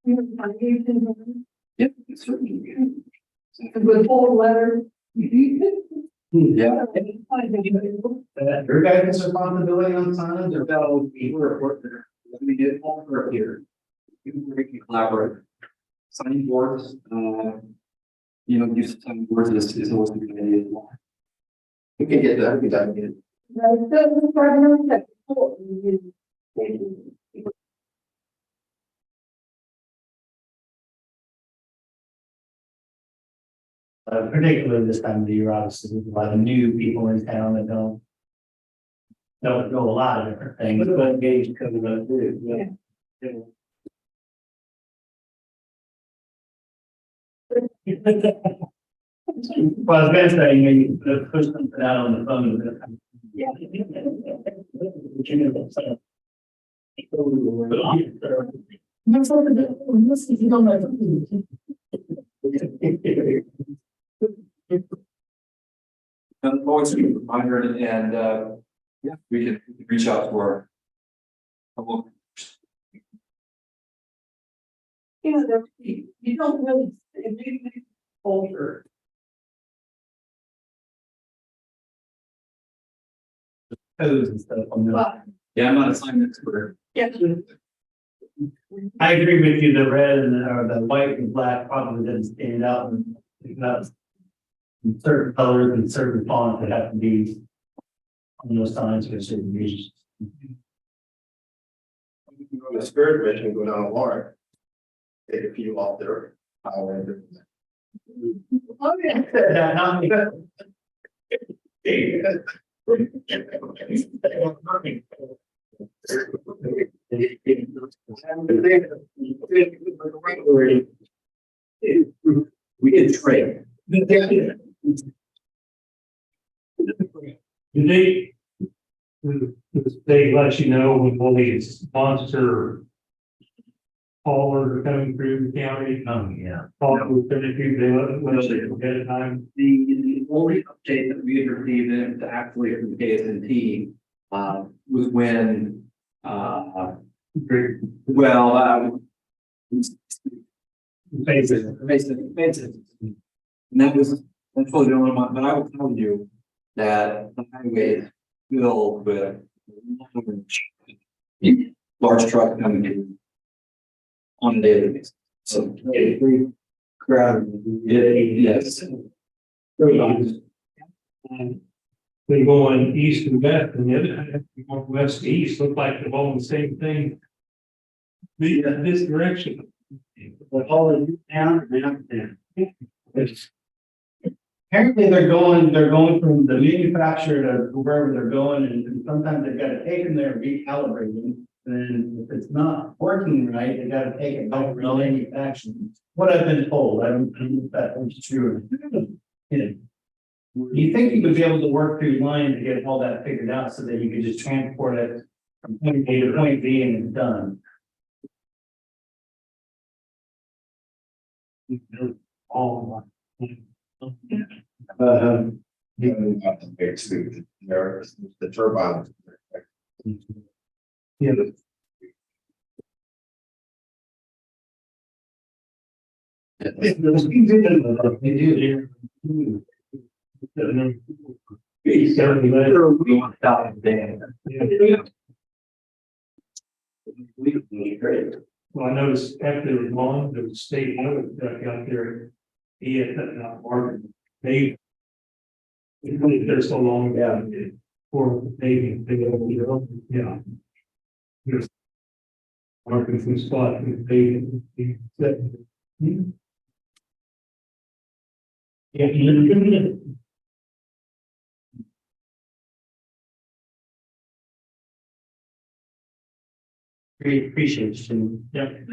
Yep, certainly. with full letter. Yeah. Your guys' responsibility on signs or that we're Let me get over here. We can collaborate. Signing boards, you know, use of some words is always a good idea as well. We can get that, we can definitely get it. Right, so the partner that- Particularly this time of the year, obviously, there's a lot of new people in town that don't know a lot of different things, but engaged coming up too. Yeah. Well, I was gonna say, maybe push something out on the phone. Yeah. And always be a reminder and, yeah, we can reach out to our. local- You know, you don't really, if you make older. Codes and stuff on that. But, Yeah, I'm not a science expert. yeah. I agree with you, the red and or the white and black probably doesn't stand out and that's certain colors and certain fonts that have to be on those signs for certain reasons. The spirit mission go down to water. Take a few off there. Oh, yeah. That not me. We can trade. They let you know when all these monster haulers are coming through the county. Oh, yeah. All through 32, they let you ahead of time. The only update that we had received and actually from KSNT, was when, well, Basically. And that's probably the only one, but I will tell you that the highway is filled with large trucks coming in on a daily basis. So every crowd, yes. They're going east and west, and the other half, going west to east, look like they're all the same thing. This direction. But all in town and out there. Apparently they're going from the manufacturer to wherever they're going, and sometimes they've got to take them there and recalibrate them. And if it's not working right, they got to take it back to the manufacturer. What I've been told, I don't know if that's true. You know, you think you would be able to work through line to get all that figured out so that you could just transport it from point A to point B and it's done. All The turbine. yeah. We want to stop there. Well, I noticed after it was long, the state that got there, he had that not market. They they're so long down for maybe they don't, you know, yeah. There's marking some spot and they yeah. Great, appreciate you. Yep.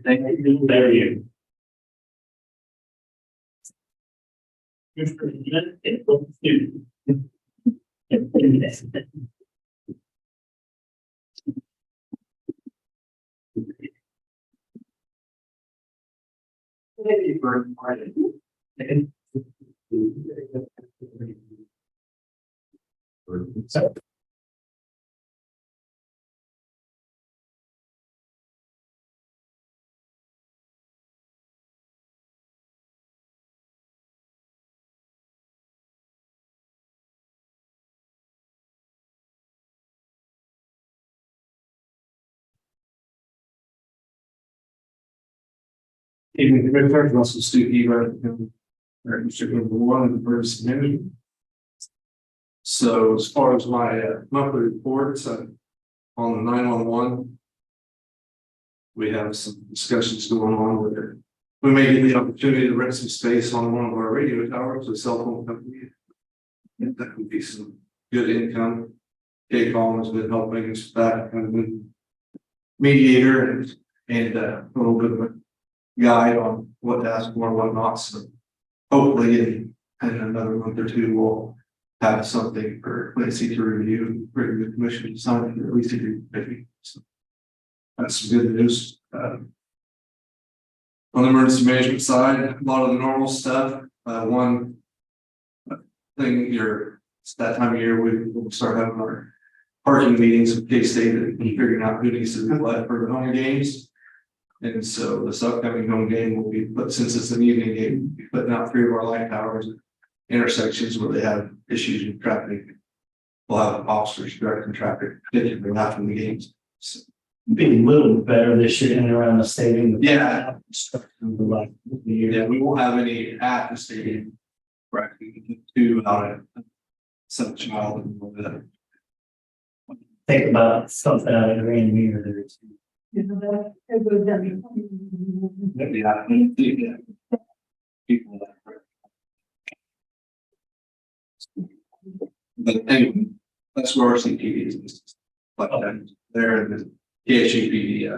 Thank you. There you. So Evening, Commissioner, Russell Steve, District number 1 in emergency management. So as far as my monthly reports on the 911, we have some discussions going on with it. We may get the opportunity to rent some space on one of our radio towers, a cell phone company. And that would be some good income. K-Com has been helping us with that, kind of been mediator and a little bit of a guide on what to ask for and what not. So hopefully in another month or two, we'll have something for Quincy to review, bring the commission to sign, or at least to do maybe. So that's some good news. On the emergency management side, a lot of the normal stuff. One thing it's that time of year we'll start having our parking meetings with K-State and figuring out who needs to be left for the home games. And so this upcoming home game will be, but since it's an evening game, we'll be putting out 3 of our light towers at intersections where they have issues with traffic. We'll have officers directing traffic, particularly after the games. So, Be a little better this year in and around the stadium. Yeah. Yeah. we won't have any at the stadium. Right, we can do out at some child and all that. Think about something out of the Grand Mirror there too. You know, that it would have Yeah. People that. But anyway, that's where our CPD is. But they're in the KSUPD.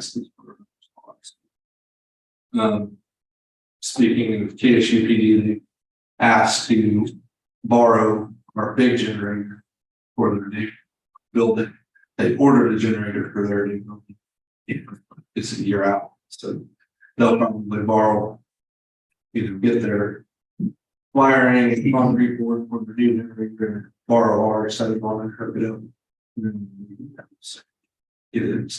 Speaking of KSUPD, they asked to borrow our big generator for their new building. They ordered a generator for their new building. It's a year out, so they'll probably borrow, either get their wiring, concrete board for the new generator, borrow ours, set it on and hook it up. And then get it.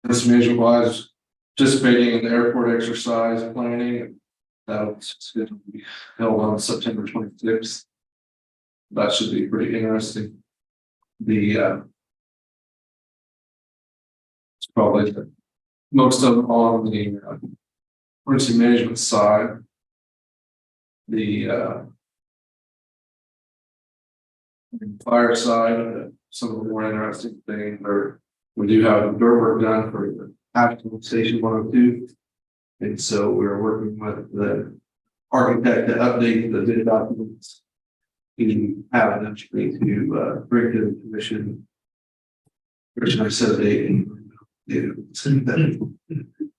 This measure wise, participating in the airport exercise planning, that's going to be held on September 26th. That should be pretty interesting. It's probably most of them on the emergency management side. The fire side, some of the more interesting things are we do have dirt work done for the actual station 102. And so we're working with the architect to update the bid documents. To have an entry to bring to the commission. Originally said they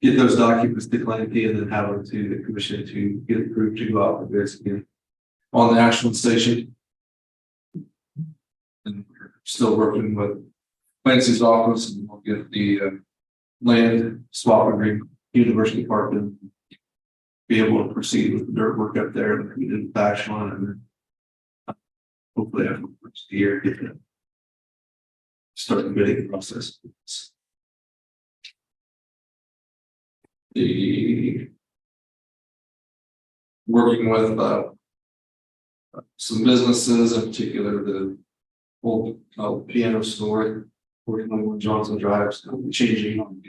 get those documents to Clancy and then have them to the commission to get approved to go out for bids again on the actual station. And we're still working with Clancy's office and we'll get the land swap agreement, University Park, and be able to proceed with the dirt work up there that we did bash on and then hopefully after the year get to start the bidding process. The working with some businesses, in particular the old piano store, 41 Johnson Drive, changing on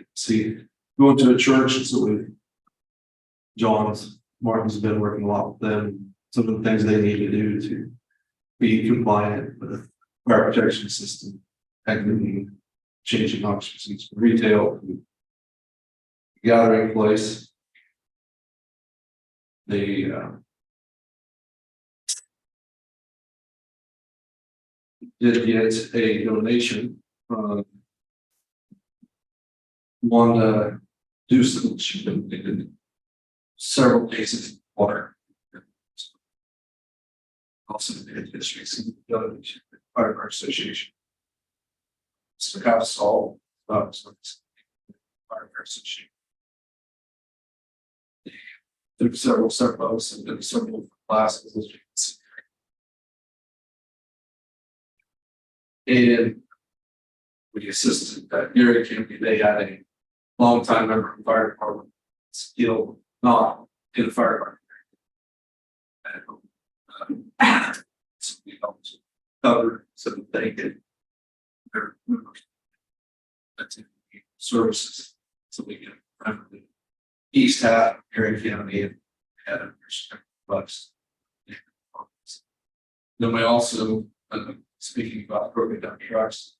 going to a church. So Martin's been working a lot with them. Some of the things they need to do to be compliant with the fire protection system, and changing occupancies from retail to gathering place. They did get a donation from Wanda Deuce. She donated several cases of water. Also did history donation to the Fire Association. So have solved Fire Association. Took several surveys and did several classes, as you can see. And we assisted that Gary County, they had a longtime member of the fire department, still not in the fire department. So we helped cover so that they could. That's it. services. So we can run the east half, Erie County and bucks. Then we also, speaking about broken down trucks,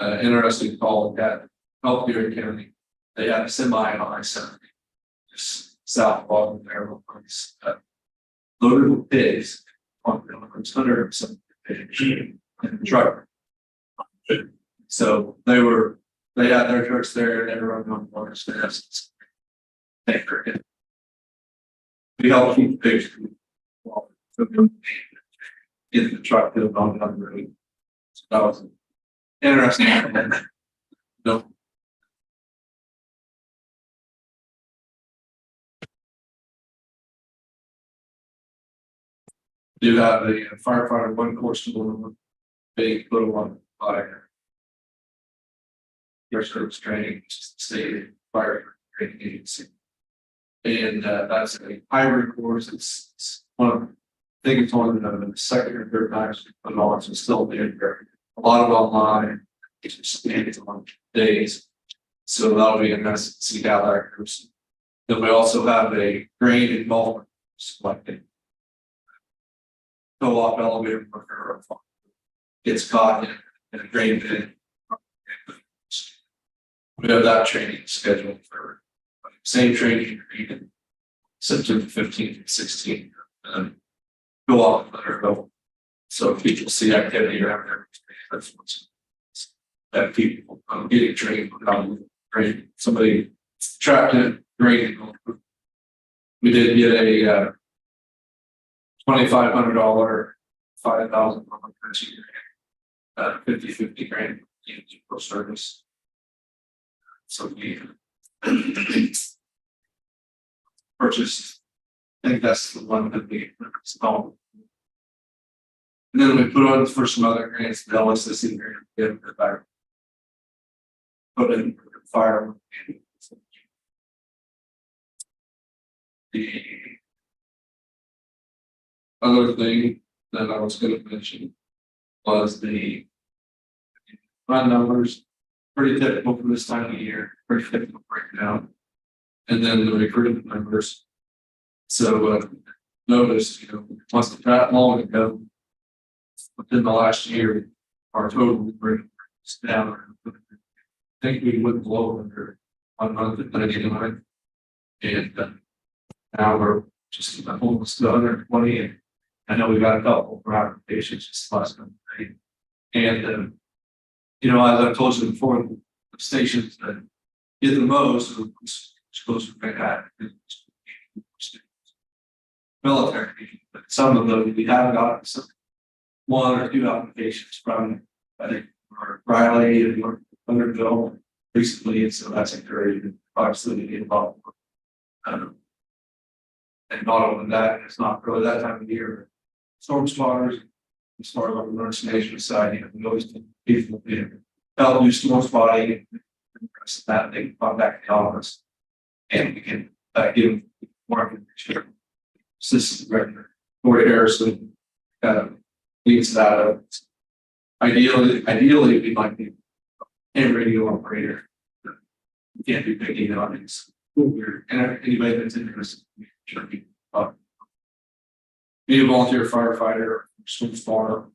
interesting call that helped Erie County. They had a semi on I-70, just south of Baldwin Airport Place, loaded with pigs on the 100% in the truck. So they had their trucks there and they were running on water stations. We helped keep the pigs in the truck that was on the road. So that was interesting. No. Do have a firefighter one course to one big little one fire. Your service training, state fire training agency. And that's a hybrid course. It's one of, I think it's one of the second or third times but also still there. A lot of online, it's just on days. So that'll be a nice to see how that goes. Then we also have a grain involvement selected. Co-op elevator worker gets caught in a grain bin. We have that training scheduled for same training in September 15th and 16th. Go off let her go. So if people see activity around there, that's what's that people getting trained on grain. Somebody trapped in grain. We did get a $2,500, $5,000 $50 grand pro service. So we purchased, I think that's the one that we installed. And then we put on for some other grants, the LSSC grant, get the back. Put in fire. The other thing that I was going to mention was the fund numbers, pretty typical for this time of year, pretty typical breakdown. And then the recruitment numbers. So notice, once the that long ago, within the last year, our total is down. I think we went below under 1 month at 99. And now we're just almost to 120. And I know we got a couple for applications just last month. And as I told you before, the stations that get the most are supposed to be had military. But some of them we have gotten some 1 or 2 applications from I think Riley and Underville recently, and so that's encouraging. Obviously, we get involved. And not only that, it's not really that time of year. Storm spotters, as far as on the nurse management side, we always people help do storm spotting and that they can come back to the office and we can give more information. Assistant Director Corey Harrison leads that. Ideally, we'd like to a radio operator. We can't be picking on these. And anybody that's interested, should be a volunteer firefighter, swim farm.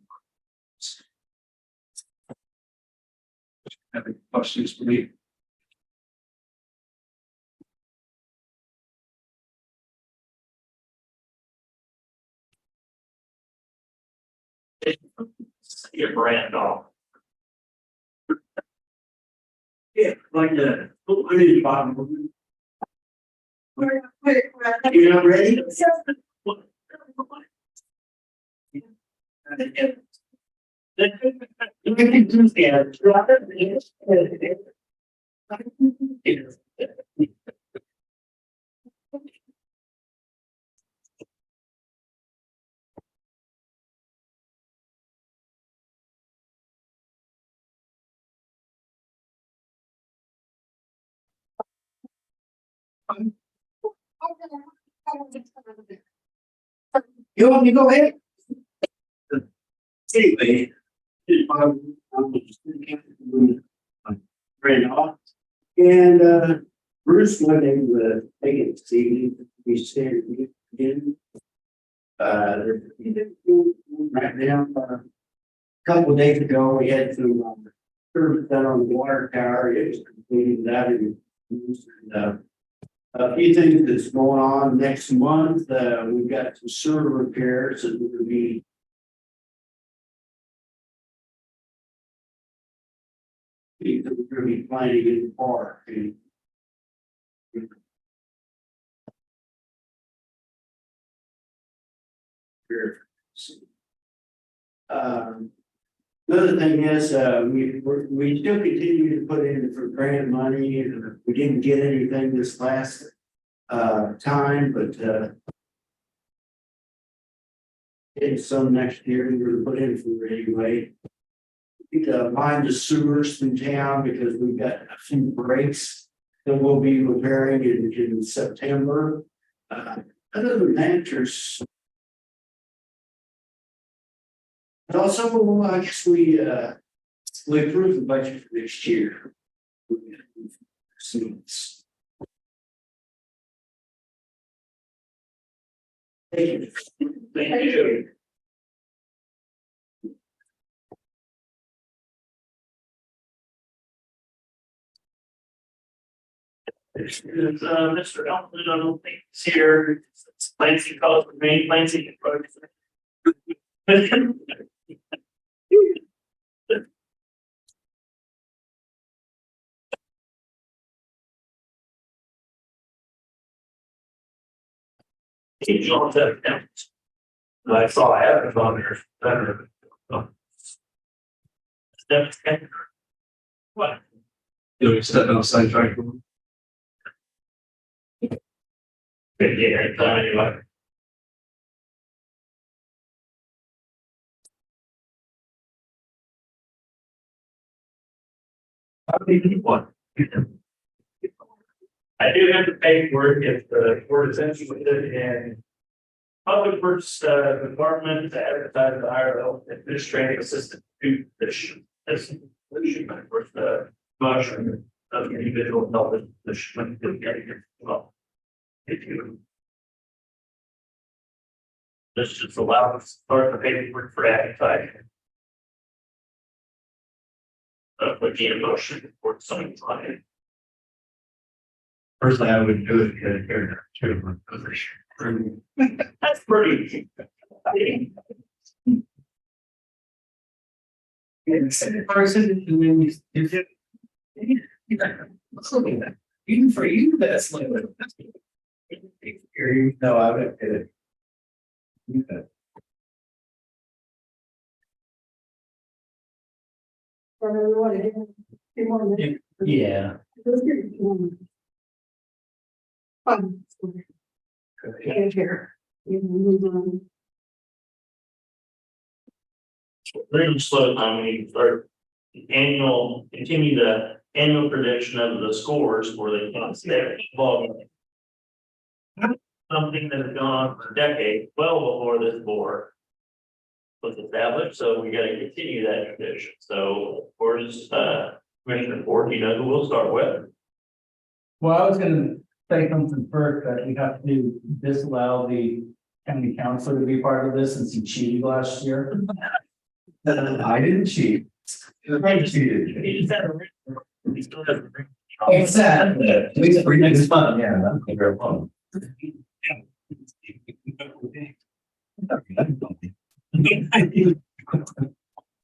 Having questions for me? Your brand off. Yeah, like the bottom. You're not ready? You want me to go ahead? Anyway, brand off. And Bruce wasn't able to make it this evening, we stayed again. Right now, a couple of days ago, we had some service done on the water tower, it was completed that and a few things that's going on next month, we've got some sewer repairs that we're gonna be we're gonna be planning in the park. And another thing is, we still continue to put in for grant money, and we didn't get anything this last time, but getting some next year, we're gonna put in for it anyway. We mind the sewers in town because we've got a few breaks that we'll be repairing in September. Other than that, there's and also, I guess we approved the budget for next year. Thank you. Thank you. Mr. Elton, I don't think he's here. It's Clancy calls for me, Clancy. He's on that account. I saw it on there. Better. Steps. What? You know, stepping outside track. Yeah, anyway. I think what? I do have the paperwork if the board is interested in. Public Works Department to advertise the hire health administrative assistant to position. This position, of course, the motion of the individual health position. Well, if you. This just allows us to start the paperwork for advertising. Would be a motion for something on it. Personally, I would do it because they're two position. That's pretty easy. Person, and then even for you, that's like. No, I would get it. Yeah. Fun. Here. Really slow time, we start continue the annual prediction of the scores for the ball game. Something that has gone on for decades, well before this board was established, so we gotta continue that tradition. So, of course, Commissioner Ford, you know who we'll start with. Well, I was gonna say something first, that we have to disallow the county councilor to be part of this since he cheated last year. I didn't cheat. I cheated. He just had a ring. He still has a ring. Exactly. At least for next month, yeah, that's very fun.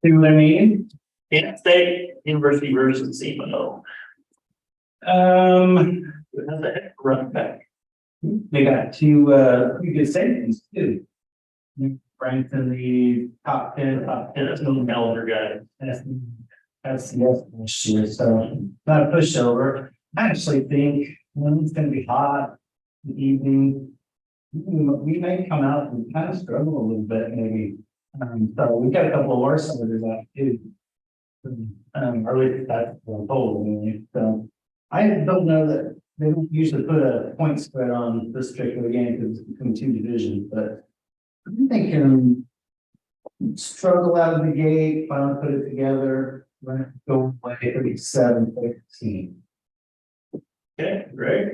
See what I mean? Kent State University versus SEMO. That's a heck of a run back. They got two pretty good safeties too. Ranked in the top 10, And it's no elder guy. That's this year, so not a pushover. I actually think when it's gonna be hot in the evening, we may come out and kind of struggle a little bit, maybe. So we've got a couple of worse others out too. Or at least that's what I'm told, anyway. So I don't know that they don't usually put a point spread on this particular game because it's between two divisions, but I'm thinking struggle out of the gate, finally put it together, go play 37-15. Okay, great.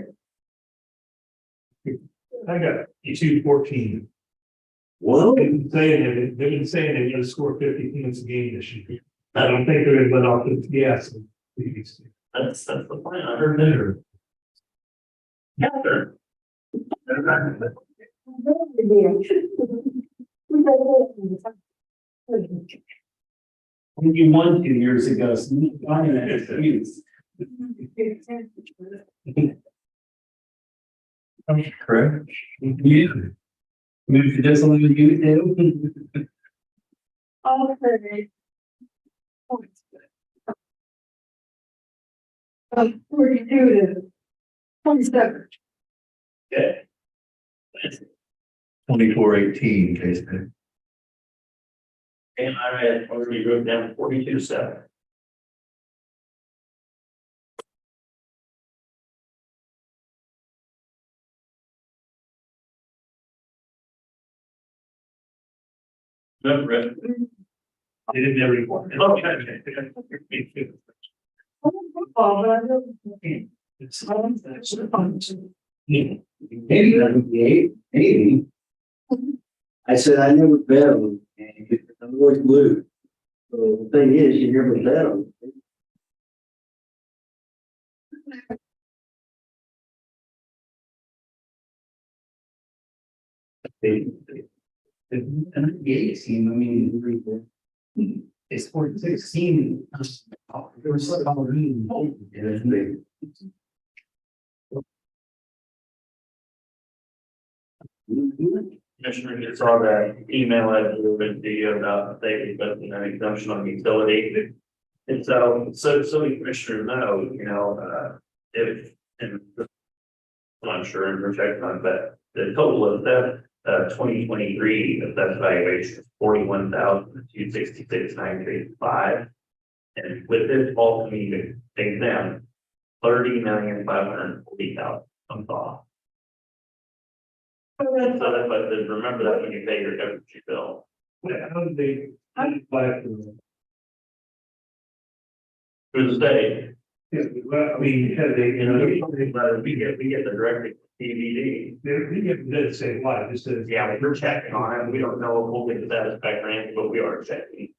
I got 214. Well, They've been saying they're gonna score 50 points a game this year. I don't think they're gonna let off the gas. That's the plan. I heard that. Yeah, sure. You won 2 years ago, so you got an excuse. Correct? You moved to this one with you too? Okay. 42 to 27. Okay. 24-18, case. And I had already wrote down 42-7. No, Brett. They didn't ever report. Okay. maybe that would be 8, maybe. I said I never bet them, and I'm always blue. So the thing is, you never bet them. And the 18, I mean, they scored 16. There was like Halloween. Commissioner, you saw that email I blew with the about they but an exemption on utility. And so the commissioner know, if and I'm sure in project on that the total of that 2023 assessed valuation is 41,266,935. And with this all community exempt, 30,540,000 comes off. So that's but remember that when you pay your energy bill. How did they apply for them? Through the state, Yeah, well, I mean, have they, we get the direct DVD. they didn't say why, just says. Yeah, we're checking on it. We don't know if we'll get the satisfactory answer, but we are checking.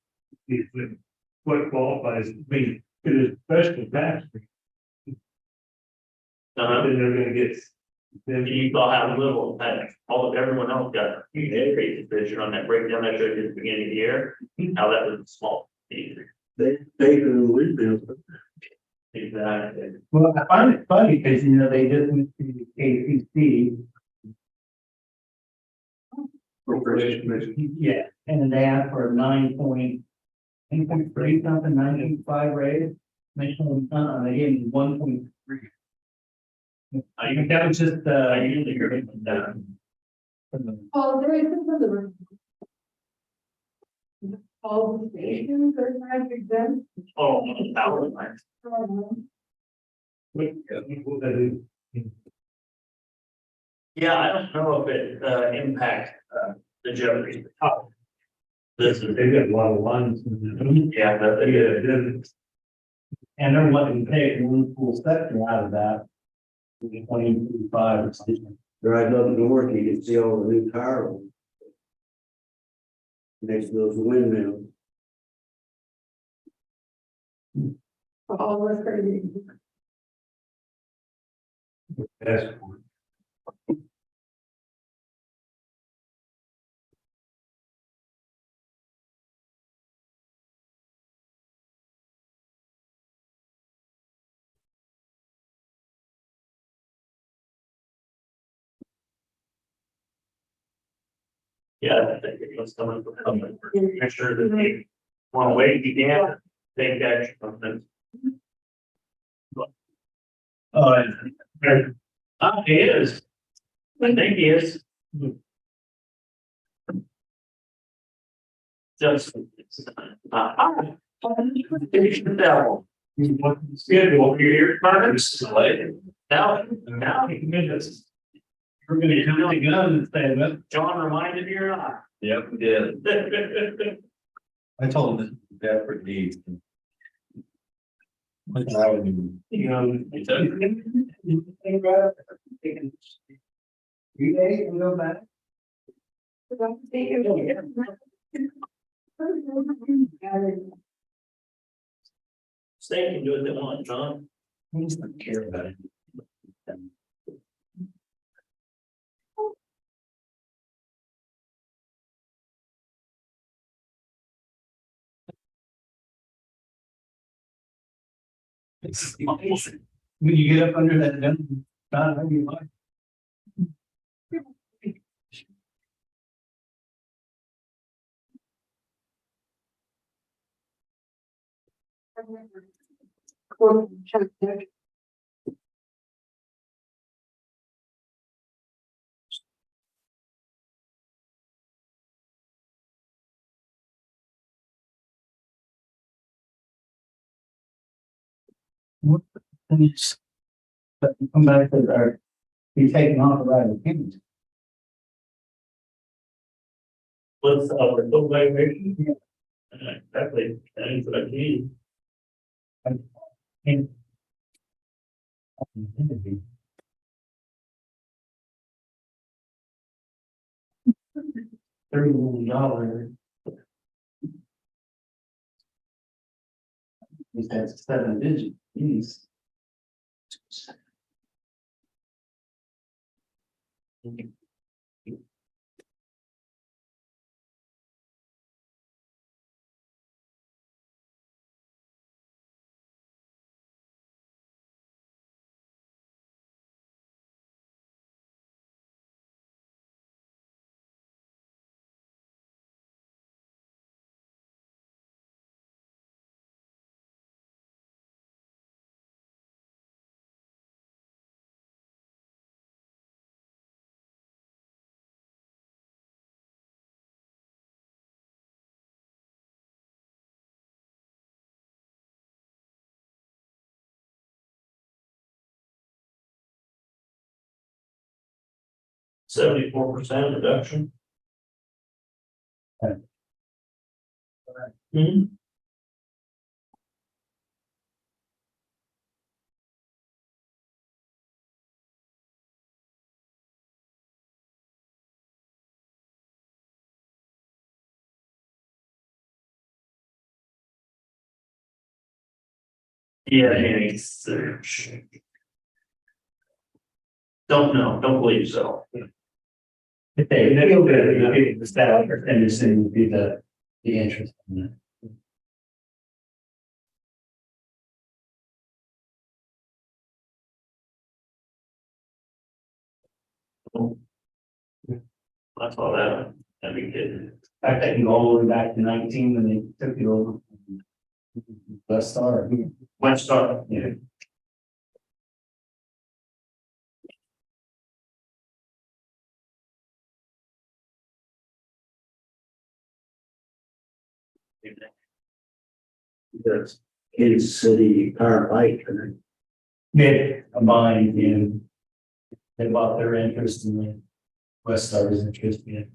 What qualifies, I mean, it is special tax. Then they're gonna get. Then You all have little, all of everyone else got huge increases this year on that breakdown I showed you at the beginning of the year. How that was a small increase. They pay for the windmills. Exactly. Well, I find it funny because, they just went to the KCC. Yeah, and they asked for a 9.3 something, 9.5 raise. They told them, they gave me 1.3. I think that was just, I usually hear it from that. Oh, there is another. All the stations are not exempt. Oh, power lines. Yeah, I don't know if it impacts the Jeffries. This is, They've got a lot of lines. yeah, but they did. and they're wanting to take one full sector out of that. 2025 or something. Drive up north, you can see all the new power lines. Next to those windmills. All the crazy. That's. Yeah, I think it was coming from something. Make sure that they want to wait, you can take action on this. He is. I think he is. Just. Finish the devil. Schedule your earnings. Now, minutes. We're gonna come to guns and say, well, John reminded you or not? Yep, we did. I told him that Bedford needs. You know. Think about it. You may go back. State can do what they want, John. Who doesn't care about it? When you get up under that gun, not how you like. What things that come back that are be taken off the right opinions? What's our total valuation? Exactly, that's what I need. And $30 million. That's 7 digits. Jeez. %74 reduction. Right. Hmm. Yeah, any search. Don't know, don't believe so. If they feel good, the staff and the city would be the interest in that. That's all that, that'd be good. In fact, I can go all the way back to 19 when they took it over. West Star. Let's start. Yeah. That's Kansas City Power Light, and They combined and they bought their interest in the West Star's interest in it.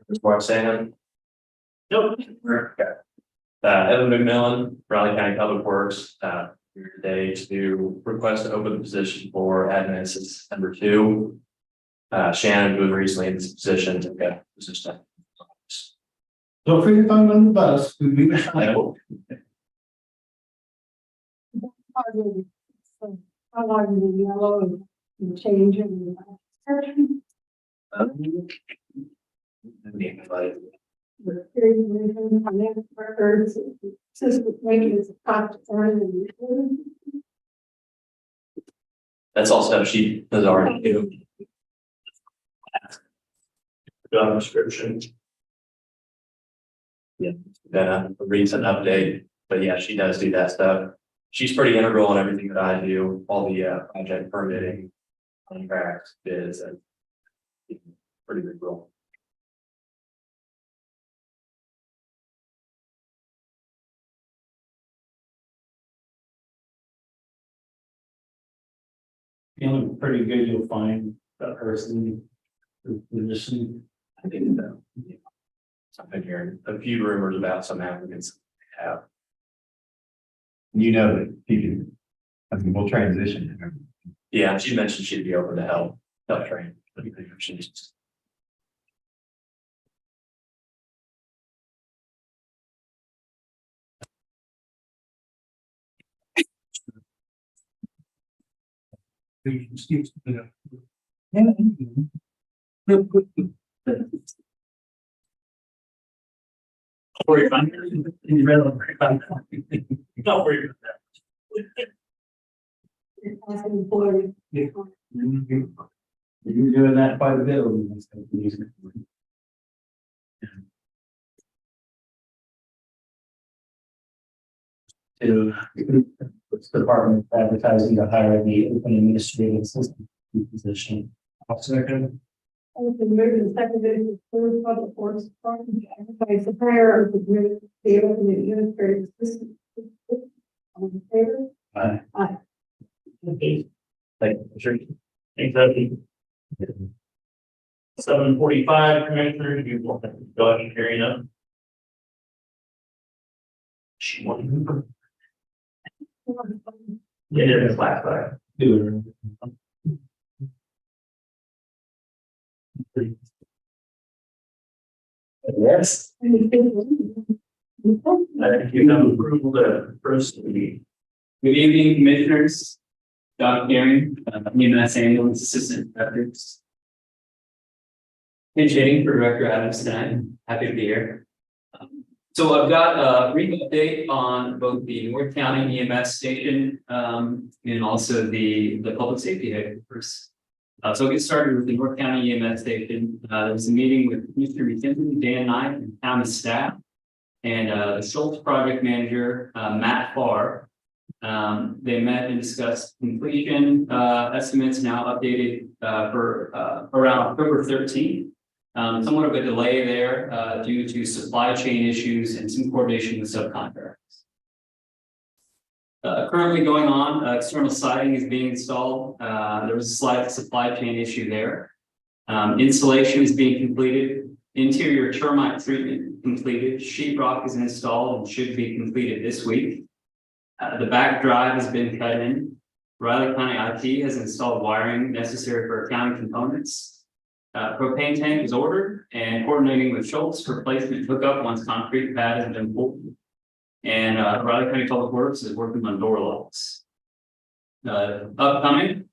That's what I'm saying. Nope. Evan McMillan, Raleigh County Public Works, here today to request to open the position for admin assistant number 2. Shannon, who was recently in this position, took a position. Feel free to come on the bus. We were trying. How long the yellow and change in the the period of financial records, system maintenance, cost earning. That's all stuff she does already do. Job description. Yeah, then a recent update, but yeah, she does do that stuff. She's pretty integral in everything that I do, all the project permitting, contracts, bids, and pretty big role. Feeling pretty good, you'll find that person. Position. I think that. I've been hearing a few rumors about some applicants have. You know that he can, I mean, we'll transition. Yeah, she mentioned she'd be open to help train. She's Don't worry about that. Don't worry about that. You're doing that quite a bit over the next couple of years. To the Department of Advertising to hire the open administrative assistant position. I'll second. It's been moved and seconded to public works department to advertise the hire of the open administrative assistant. All in favor? Aye. Aye. Okay. Thank you, sure. Thanks, Abby. 7:45, Commissioner, you will go ahead and carry it up. She wanted. Yeah, it is last time. Do Yes. Any favor? I think you have approval to proceed. Good evening, commissioners. Doc Gary, EMS ambulance assistant directors. Pinch hitting for Director Adams tonight. Happy to be here. So I've got a brief update on both the North County EMS station and also the public safety headquarters. So I'll get started with the North County EMS station. There was a meeting with Mr. McKenzie, Dan Knight, and county staff, and the Schultz project manager, Matt Farr. They met and discussed completion estimates now updated for around October 13th. Somewhat of a delay there due to supply chain issues and some coordination with subcontractors. Currently going on, external siding is being installed. There was a slight supply chain issue there. Installation is being completed. Interior termite treatment completed. Sheetrock is installed and should be completed this week. The back drive has been cut in. Riley County IT has installed wiring necessary for county components. Propane tank is ordered and coordinating with Schultz for placement hookup once concrete pad has been pulled. And Riley County Public Works is working on door locks. Upcoming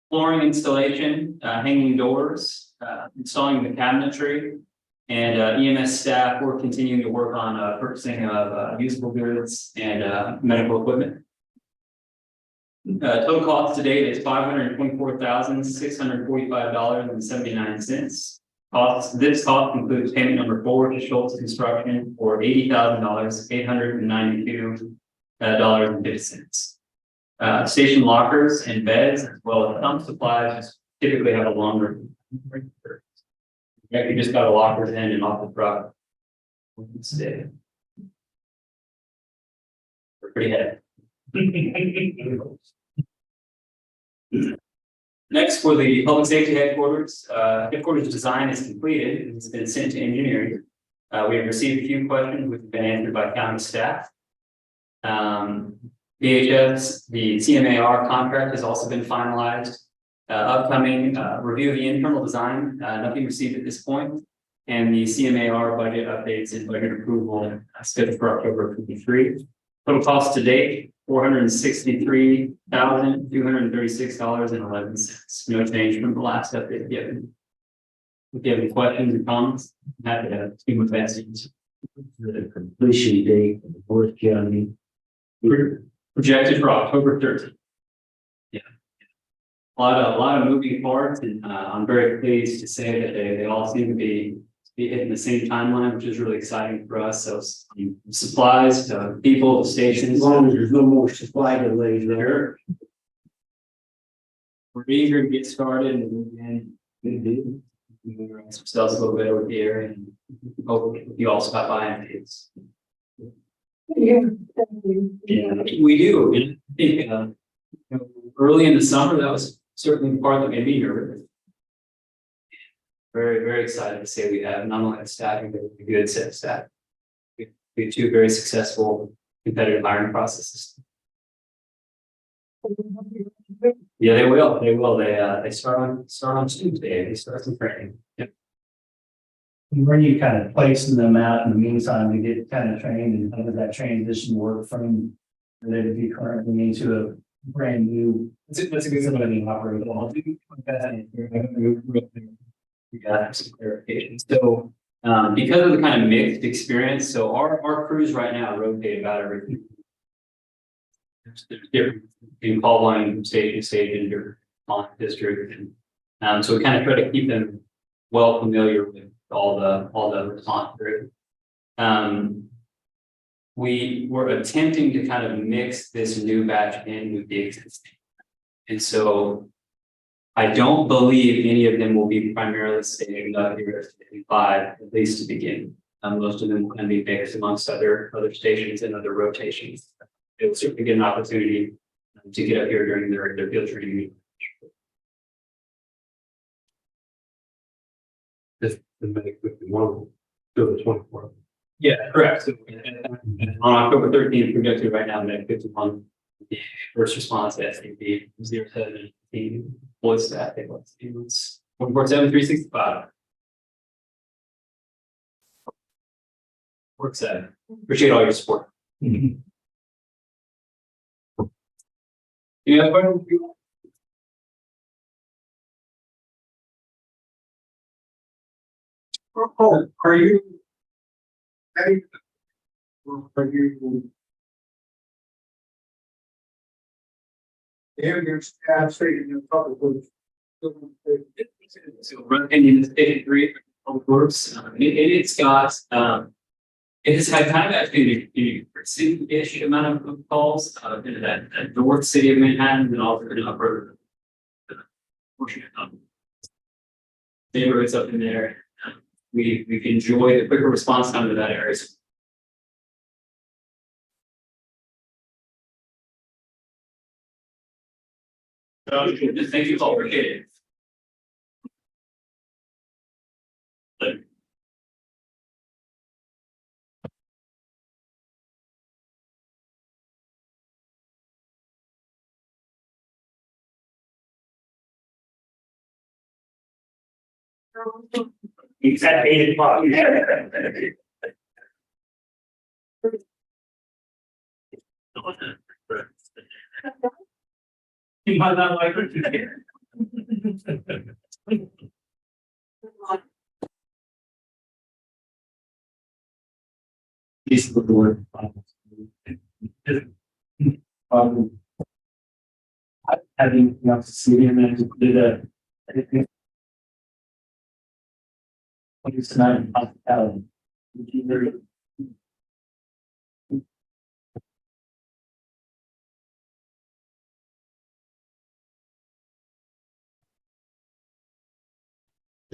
flooring installation, hanging doors, installing the cabinetry, and EMS staff were continuing to work on purchasing of usable goods and medical equipment. Total cost to date is $524,645.79. This cost includes payment number 4 to Schultz Construction for $80,000, $892.50. Station lockers and beds, as well as some supplies, typically have a longer. You just got a lockers in and off the truck. Today. We're pretty heavy. Next, for the public safety headquarters, headquarters design is completed. It's been sent to engineering. We have received a few questions which have been answered by county staff. BHS, the CMAR contract has also been finalized. Upcoming review of the internal design, nothing received at this point. And the CMAR budget updates and budget approval scheduled for October 23. Total cost to date, $463,236.11. No change from the last update given. If you have any questions or comments, I'm happy to speak with that. The completion date of the North County. Projected for October 13th. Yeah. A lot of moving parts, and I'm very pleased to say that they all seem to be hitting the same timeline, which is really exciting for us. So supplies to people, to stations. As long as there's no more supply delays there. We're eager to get started and we're ourselves a little bit over here, and hope you all stop by and it's. Yeah, thank you. Yeah, we do. And I think early in the summer, that was certainly the part that made me nervous. Very, very excited to say we have not only the staffing, but a good set of staff. We have two very successful competitive hiring processes. Yeah, they will. They will. They start on Tuesday. They start some training. Yep. Where are you kind of placing them out in the meantime to get kind of trained, and how does that transition work from where they would be currently into a brand new? That's a good somebody operating. We got some clarification. So because of the kind of mixed experience, so our crews right now rotate about every. There's different in call line from station to station, different district, and so we kind of try to keep them well familiar with all the response group. We were attempting to kind of mix this new batch in with the existing, and so I don't believe any of them will be primarily staying up here at 55, at least to begin. Most of them can be mixed amongst other stations and other rotations. They will certainly get an opportunity to get up here during their field training. Just to make 51 to the 24. Yeah, correct. So, on October 13th, projected right now, Med 51, the first response to SAP 07 voice staff. It's 147-365. Works that. Appreciate all your support. You have questions? Oh, are you? Are you? Your staff stated in public. So run in station 3 of course. It's got it has had kind of actually a ish amount of calls into that north city of Manhattan and also in upper portion of neighborhoods up in there. We've enjoyed the quicker response time to that area. Just thank you all, appreciate it. It's at 8 o'clock. You might not like what you hear. Piece of the word. Having enough to see him and to do that. Tonight in hospitality.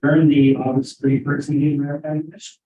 During the August 31st meeting, Mayor County Commission.